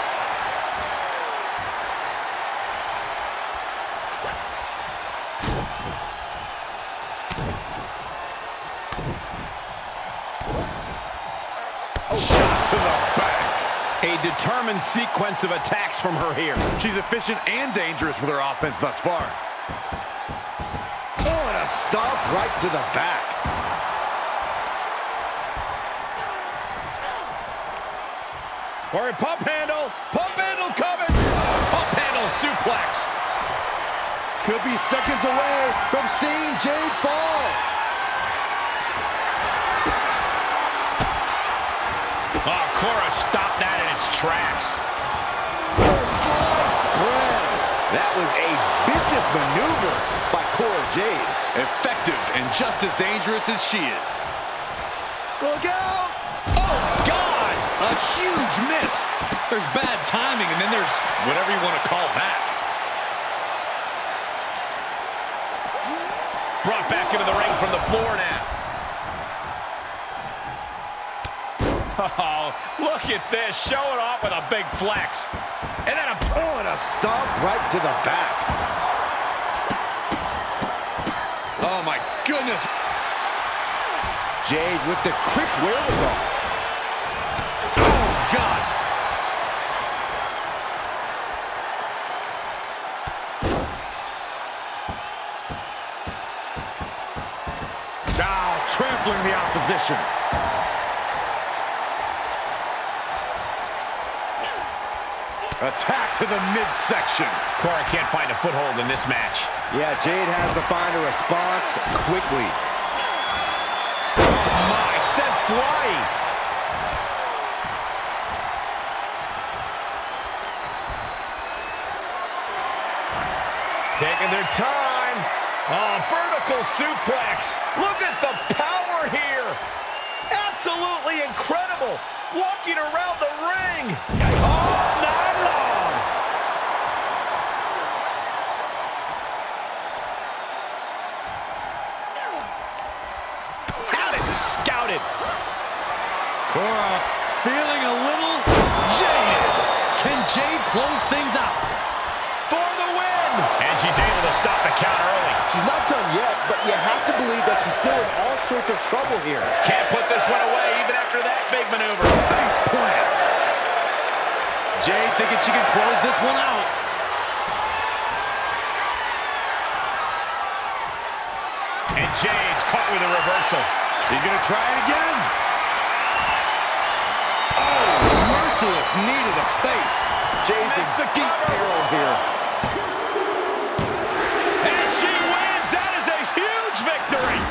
Shot to the back. A determined sequence of attacks from her here. She's efficient and dangerous with her offense thus far. Oh, and a stomp right to the back. Or a pump handle coming. Pump handle suplex. Could be seconds away from seeing Jade fall. Oh, Cora stopped that in its tracks. Her sliced bread. That was a vicious maneuver by Cora Jade. Effective and just as dangerous as she is. Look out! Oh, God! A huge miss. There's bad timing, and then there's whatever you want to call that. Brought back into the ring from the floor now. Oh, look at this. Showing off with a big flex. And then and a stomp right to the back. Oh, my goodness. Jade with the quick wherewithal. Oh, God. Now trampling the opposition. Attack to the midsection. Cora can't find a foothold in this match. Yeah, Jade has to find a response quickly. Oh, my. Sent flying. Taking their time. Oh, vertical suplex. Look at the power here. Absolutely incredible. Walking around the ring all night long. Had it scouted. Cora feeling a little jaded. Can Jade close things out? For the win. And she's able to stop the count early. She's not done yet, but you have to believe that she's still in all sorts of trouble here. Can't put this one away even after that big maneuver. Face plant. Jade thinking she can close this one out. And Jade's caught with a reversal. She's going to try it again. Oh, merciless knee to the face. Jade's in deep peril here. And she wins. That is a huge victory.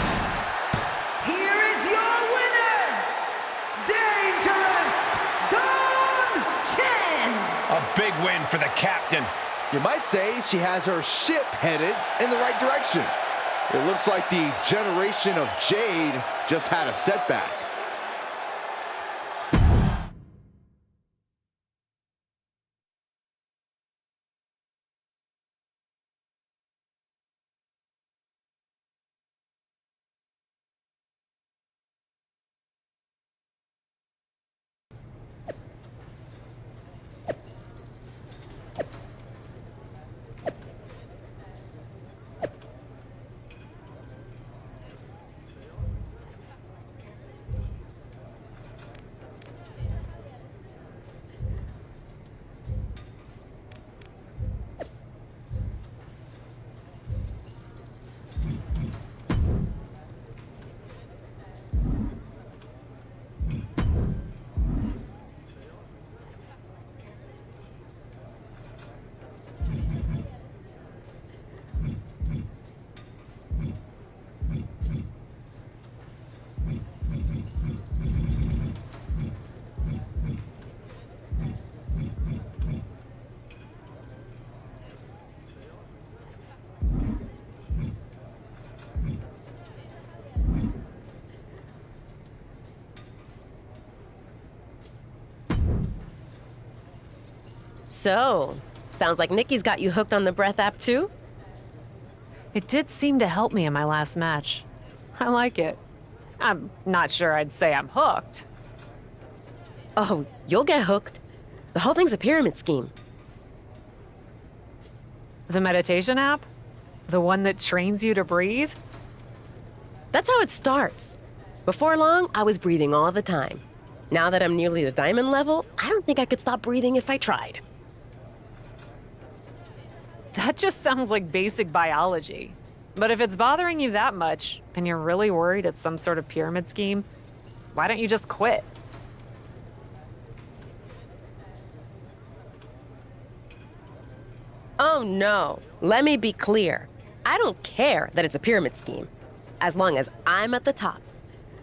Here is your winner, Dangerous Dawn Chen. A big win for the captain. You might say she has her ship headed in the right direction. It looks like the generation of Jade just had a setback. So, sounds like Nikki's got you hooked on the Breath app too? It did seem to help me in my last match. I like it. I'm not sure I'd say I'm hooked. Oh, you'll get hooked. The whole thing's a pyramid scheme. The meditation app? The one that trains you to breathe? That's how it starts. Before long, I was breathing all the time. Now that I'm nearly to diamond level, I don't think I could stop breathing if I tried. That just sounds like basic biology. But if it's bothering you that much, and you're really worried it's some sort of pyramid scheme, why don't you just quit? Oh no, let me be clear. I don't care that it's a pyramid scheme, as long as I'm at the top.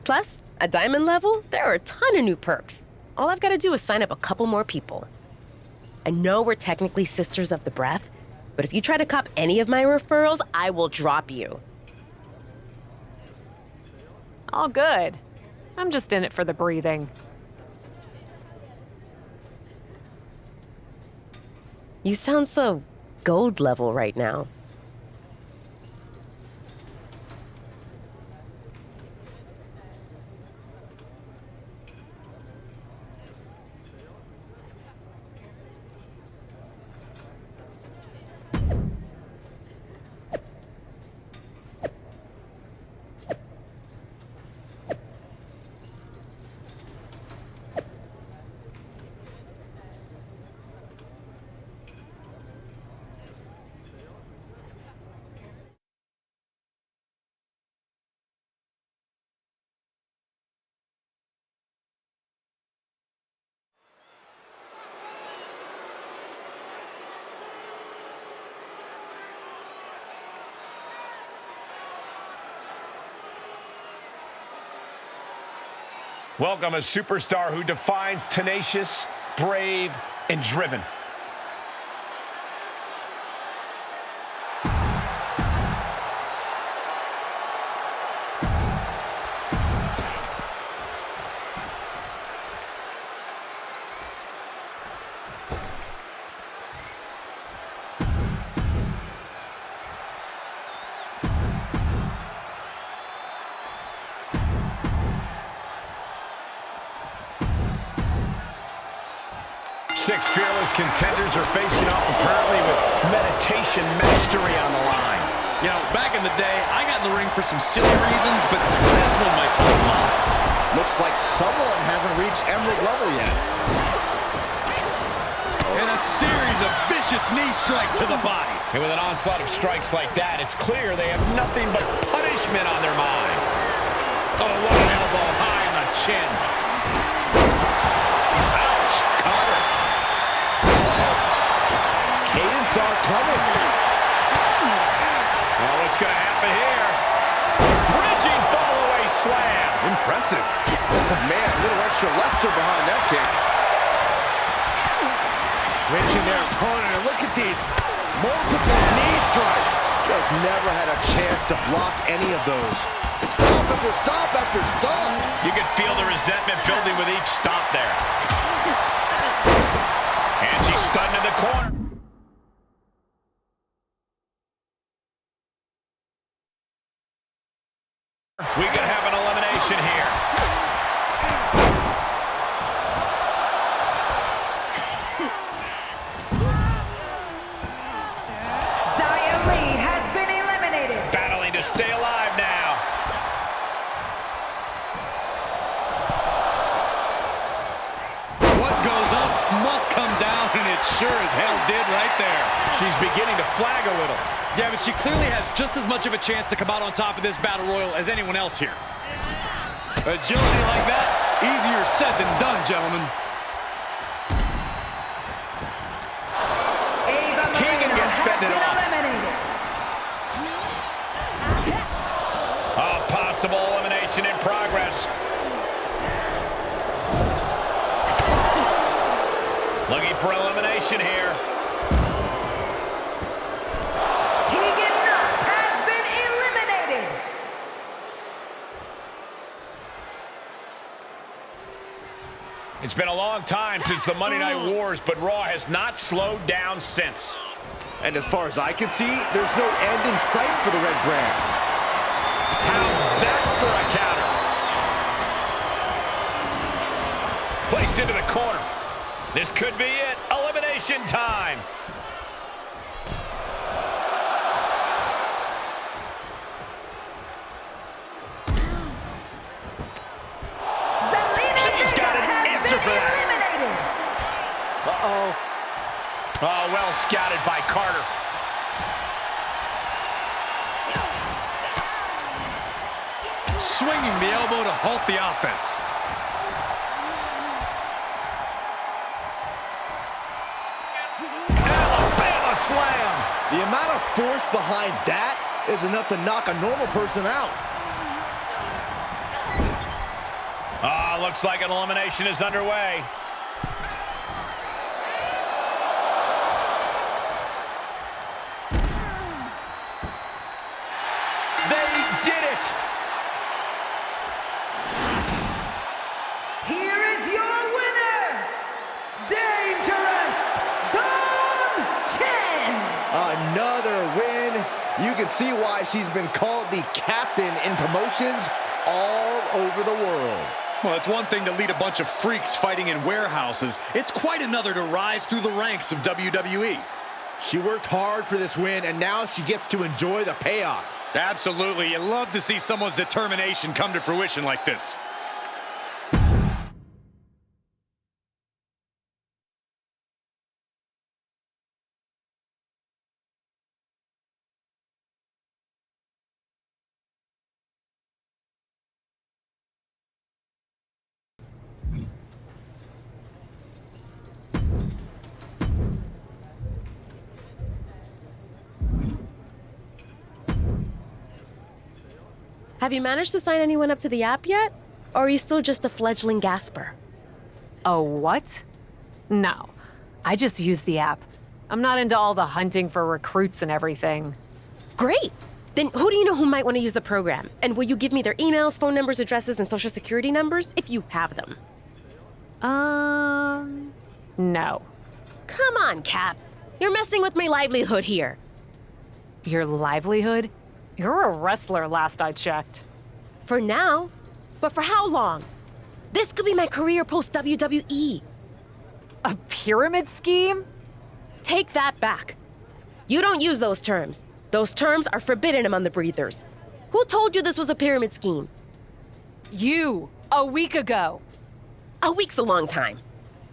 Plus, at diamond level, there are a ton of new perks. All I've got to do is sign up a couple more people. I know we're technically Sisters of the Breath, but if you try to cop any of my referrals, I will drop you. All good. I'm just in it for the breathing. You sound so gold level right now. Welcome a superstar who defines tenacious, brave, and driven. Six fearless contenders are facing off apparently with meditation mastery on the line. You know, back in the day, I got in the ring for some silly reasons, but this one might take a lot. Looks like someone hasn't reached emerald level yet. And a series of vicious knee strikes to the body. And with an onslaught of strikes like that, it's clear they have nothing but punishment on their mind. Oh, what an elbow high on the chin. Ouch! Caught impressive. Man, a little extra luster behind that kick. Wrenching their opponent, and look at these multiple knee strikes. Just never had a chance to block any of those. Stomp after stomp after stomp. You can feel the resentment building with each stomp there. And she's stunned in the corner. We could have an elimination here. Xia Li has been eliminated. Battling to stay alive now. What goes up must come down, and it sure as hell did right there. She's beginning to flag a little. Yeah, but she clearly has just as much of a chance to come out on top of this battle royal as anyone else here. Agility like that, easier said than done, gentlemen. Keegan gets fended off. A possible elimination in progress. Looking for elimination here. It's been a long time since the Monday Night Wars, but Raw has not slowed down since. And as far as I can see, there's no end in sight for the Red Brand. How's that for a counter? Placed into the corner. This could be it. Elimination time. She's got an answer for that. Uh-oh. Oh, well scouted by Carter. Swinging the elbow to halt the offense. Alabama slam. The amount of force behind that is enough to knock a normal person out. Looks like an elimination is underway. They did it! Here is your winner, Dangerous Dawn Ken! Another win. You can see why she's been called the captain in promotions all over the world. Well, it's one thing to lead a bunch of freaks fighting in warehouses. It's quite another to rise through the ranks of WWE. She worked hard for this win, and now she gets to enjoy the payoff. Absolutely. You love to see someone's determination come to fruition like this. Have you managed to sign anyone up to the app yet? Or are you still just a fledgling gasper? Oh, what? No. I just use the app. I'm not into all the hunting for recruits and everything. Great! Then who do you know who might want to use the program? And will you give me their emails, phone numbers, addresses, and social security numbers if you have them? No. Come on, Cap. You're messing with my livelihood here. Your livelihood? You're a wrestler last I checked. For now. But for how long? This could be my career post-WWE. A pyramid scheme? Take that back. You don't use those terms. Those terms are forbidden among the breathers. Who told you this was a pyramid scheme? You, a week ago. A week's a long time.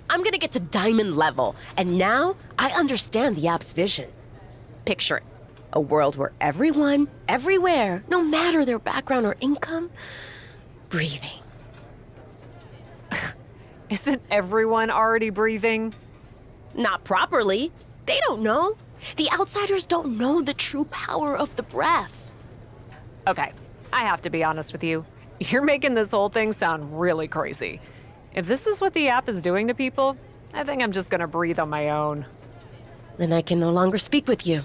I'm gonna get to diamond level, and now I understand the app's vision. Picture it. A world where everyone, everywhere, no matter their background or income, breathing. Isn't everyone already breathing? Not properly. They don't know. The outsiders don't know the true power of the breath. Okay, I have to be honest with you. You're making this whole thing sound really crazy. If this is what the app is doing to people, I think I'm just gonna breathe on my own. Then I can no longer speak with you.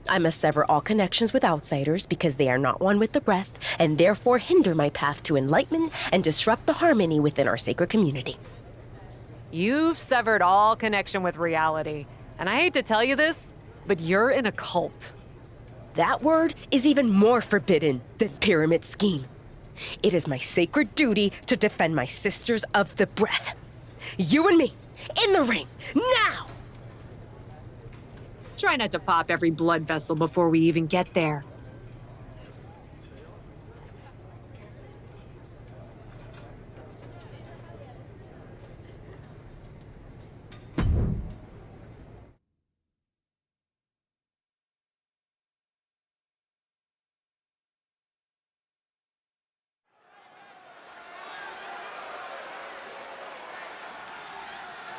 I must sever all connections with outsiders because they are not one with the breath, and therefore hinder my path to enlightenment and disrupt the harmony within our sacred community. You've severed all connection with reality. And I hate to tell you this, but you're in a cult. That word is even more forbidden than pyramid scheme. It is my sacred duty to defend my sisters of the breath. You and me, in the ring, now! Try not to pop every blood vessel before we even get there.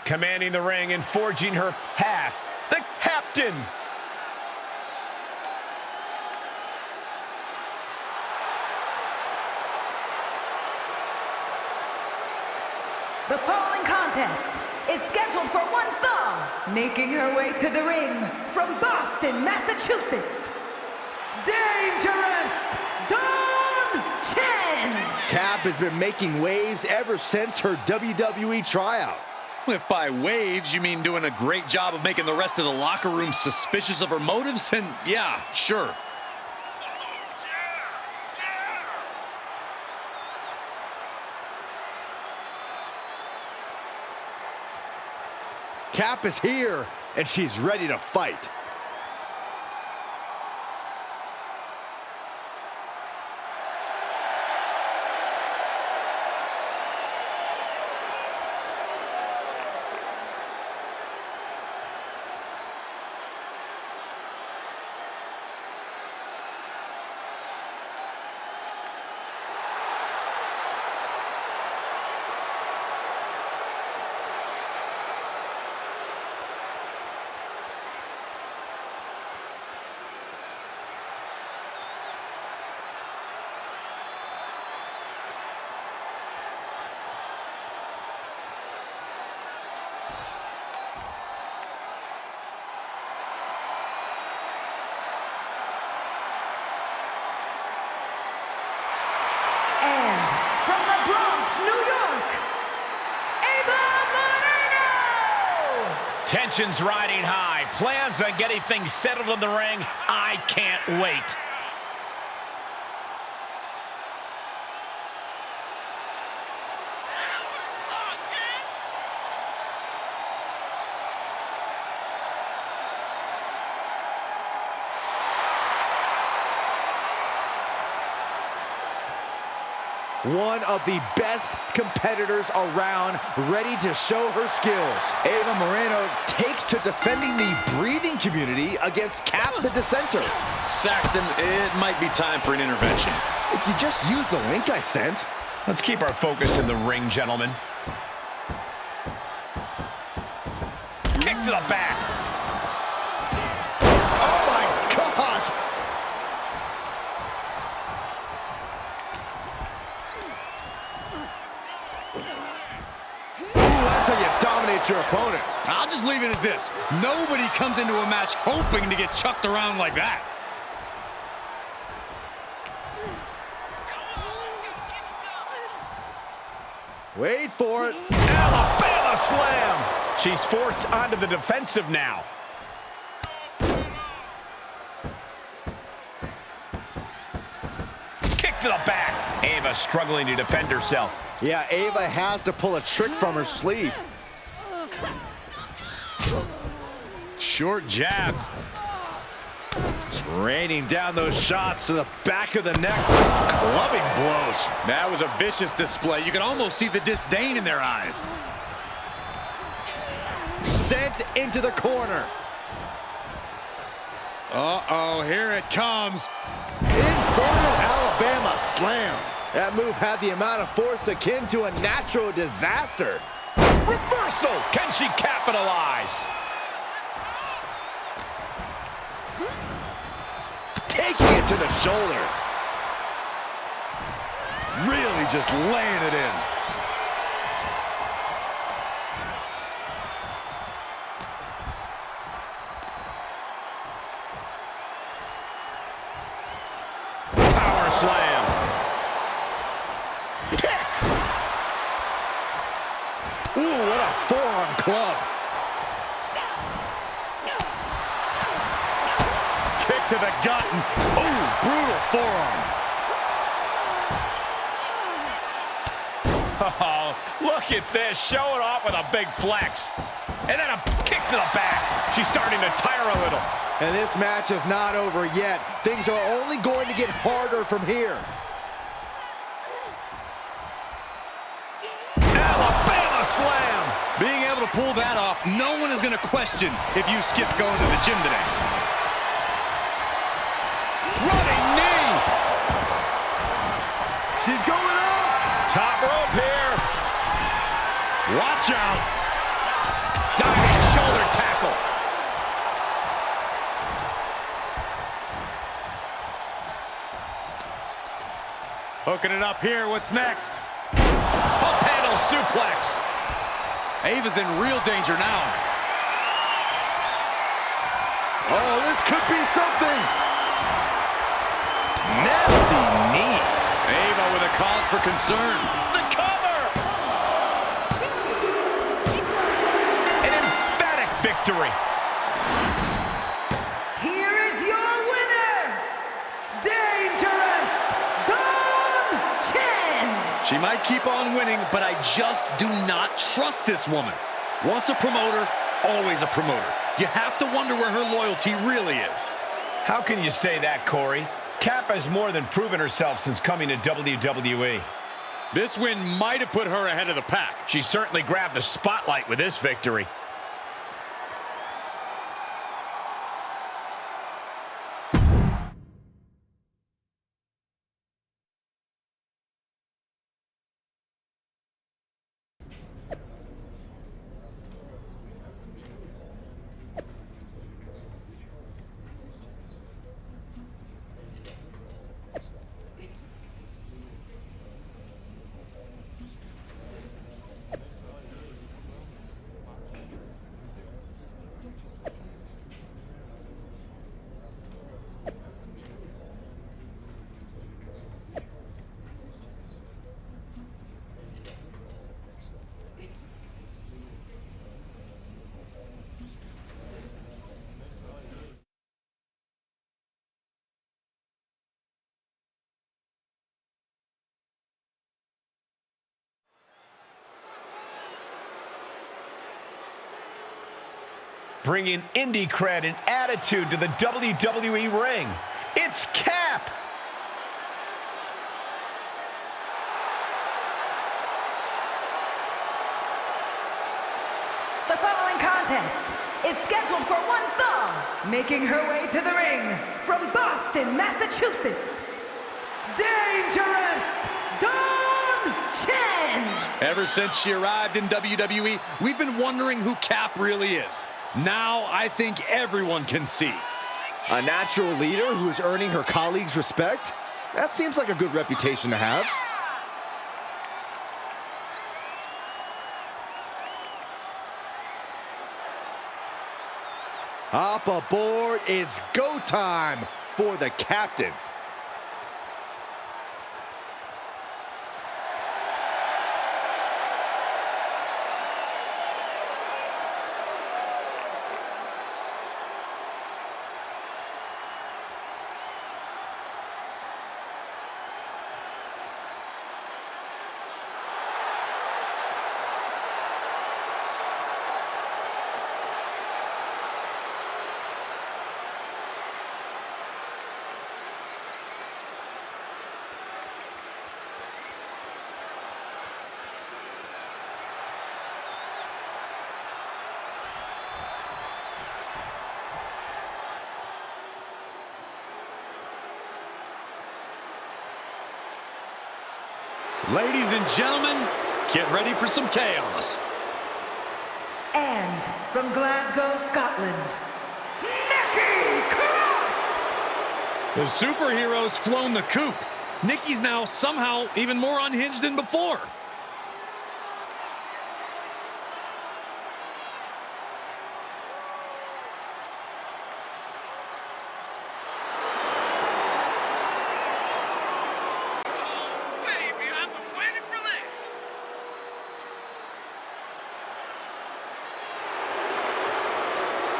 Commanding the ring and forging her path, the captain. The following contest is scheduled for one fall. Making her way to the ring from Boston, Massachusetts, Dangerous Dawn Chen. Cap has been making waves ever since her WWE tryout. If by waves you mean doing a great job of making the rest of the locker room suspicious of her motives, then yeah, sure. Cap is here, and she's ready to fight. Tensions riding high. Plans on getting things settled in the ring. I can't wait. One of the best competitors around, ready to show her skills. Ava Moreno takes to defending the breathing community against Cap the Dissenter. Saxton, it might be time for an intervention. If you just use the link I sent. Let's keep our focus in the ring, gentlemen. Kick to the back. Oh my gosh! That's how you dominate your opponent. I'll just leave it at this. Nobody comes into a match hoping to get chucked around like that. Wait for it. Alabama slam. She's forced onto the defensive now. Kick to the back. Ava struggling to defend herself. Yeah, Ava has to pull a trick from her sleeve. Short jab. Just raining down those shots to the back of the neck. Clubbing blows. That was a vicious display. You can almost see the disdain in their eyes. Sent into the corner. Uh-oh, here it comes. Inferno Alabama slam. That move had the amount of force akin to a natural disaster. Reversal! Can she capitalize? Taking it to the shoulder. Really just laying it in. Power slam. Kick. Ooh, what a forearm club. Kick to the gut. Ooh, brutal forearm. Oh, look at this, showing off with a big flex. And then a kick to the back. She's starting to tire a little. And this match is not over yet. Things are only going to get harder from here. Alabama slam. Being able to pull that off, no one is going to question if you skip going to the gym today. Running knee. She's going up. Top rope here. Watch out. Diving shoulder tackle. Hooking it up here. What's next? Up handle suplex. Ava's in real danger now. Oh, this could be something. Nasty knee. Ava with a cause for concern. The cover. An emphatic victory. Here is your winner, Dangerous Dawn Chen. She might keep on winning, but I just do not trust this woman. Once a promoter, always a promoter. You have to wonder where her loyalty really is. How can you say that, Corey? Cap has more than proven herself since coming to WWE. This win might have put her ahead of the pack. She certainly grabbed the spotlight with this victory. Bringing indie cred and attitude to the WWE ring. It's Cap. The following contest is scheduled for one fall. Making her way to the ring from Boston, Massachusetts, Dangerous Dawn Chen. Ever since she arrived in WWE, we've been wondering who Cap really is. Now I think everyone can see. A natural leader who is earning her colleagues' respect? That seems like a good reputation to have. Hop aboard, it's go time for the captain. Ladies and gentlemen, get ready for some chaos. And from Glasgow, Scotland, Nikki Cross. The superhero's flown the coop. Nikki's now somehow even more unhinged than before.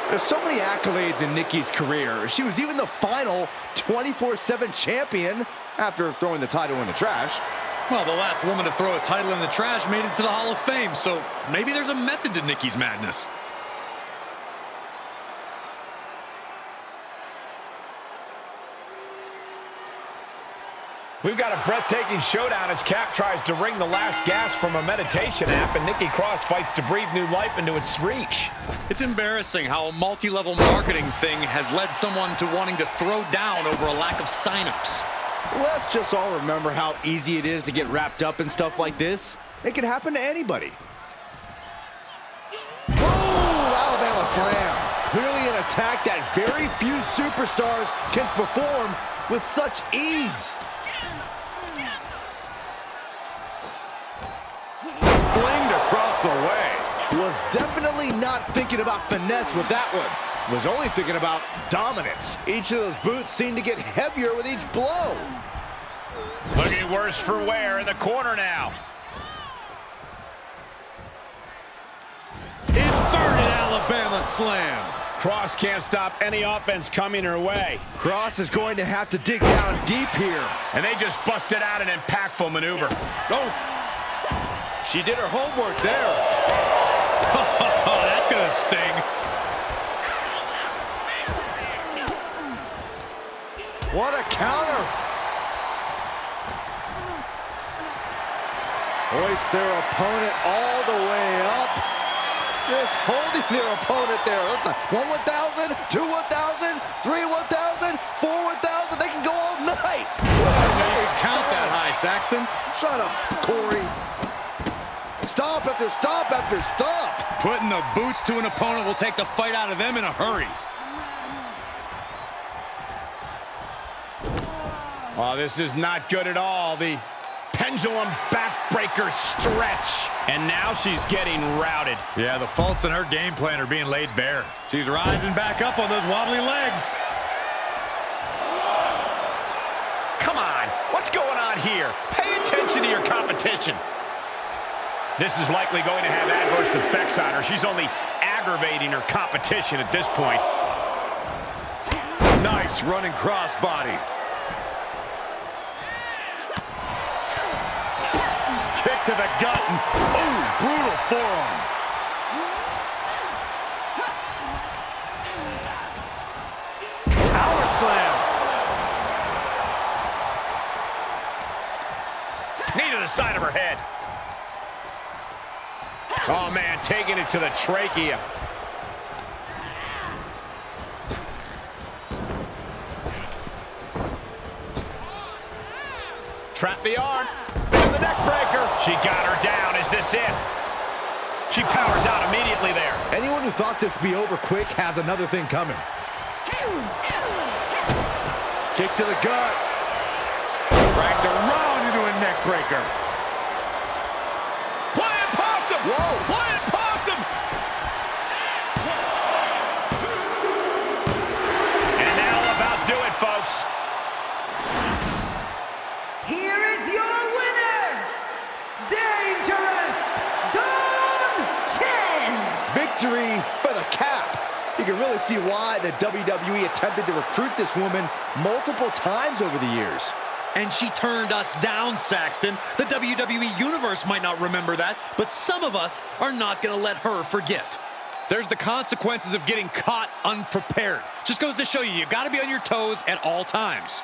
There's so many accolades in Nikki's career. She was even the final 24/7 champion after throwing the title in the trash. Well, the last woman to throw a title in the trash made it to the Hall of Fame, so maybe there's a method to Nikki's madness. We've got a breathtaking showdown as Cap tries to wring the last gasp from a meditation app, and Nikki Cross fights to breathe new life into its reach. It's embarrassing how a multi-level marketing thing has led someone to wanting to throw down over a lack of signups. Let's just all remember how easy it is to get wrapped up in stuff like this. It can happen to anybody. Boom! Alabama slam. Clearly an attack that very few superstars can perform with such ease. Flinged across the way. Was definitely not thinking about finesse with that one. Was only thinking about dominance. Each of those boots seemed to get heavier with each blow. Looking worse for wear in the corner now. Inverted Alabama slam. Cross can't stop any offense coming her way. Cross is going to have to dig down deep here. And they just busted out an impactful maneuver. Oh! She did her homework there. Oh, that's gonna sting. What a counter. Hoist their opponent all the way up. Just holding their opponent there. That's a 1 1,000, 2 1,000, 3 1,000, 4 1,000. They can go all night. Count that high, Saxton. Shut up, Corey. Stomp after stomp after stomp. Putting the boots to an opponent will take the fight out of them in a hurry. Oh, this is not good at all. The pendulum backbreaker stretch. And now she's getting routed. Yeah, the faults in her game plan are being laid bare. She's rising back up on those wobbly legs. Come on, what's going on here? Pay attention to your competition. This is likely going to have adverse effects on her. She's only aggravating her competition at this point. Nice running crossbody. Kick to the gut. And, ooh, brutal forearm. Power slam. Knee to the side of her head. Oh, man, taking it to the trachea. Trap the arm. And the neck breaker. She got her down. Is this it? She powers out immediately there. Anyone who thought this be over quick has another thing coming. Kick to the gut. Dragged around into a neck breaker. Whoa! Flying possum! And that'll about do it, folks. Here is your winner, Dangerous Dawn Ken! Victory for the Cap. You can really see why the WWE attempted to recruit this woman multiple times over the years. And she turned us down, Saxton. The WWE Universe might not remember that, but some of us are not going to let her forget. There's the consequences of getting caught unprepared. Just goes to show you, you got to be on your toes at all times.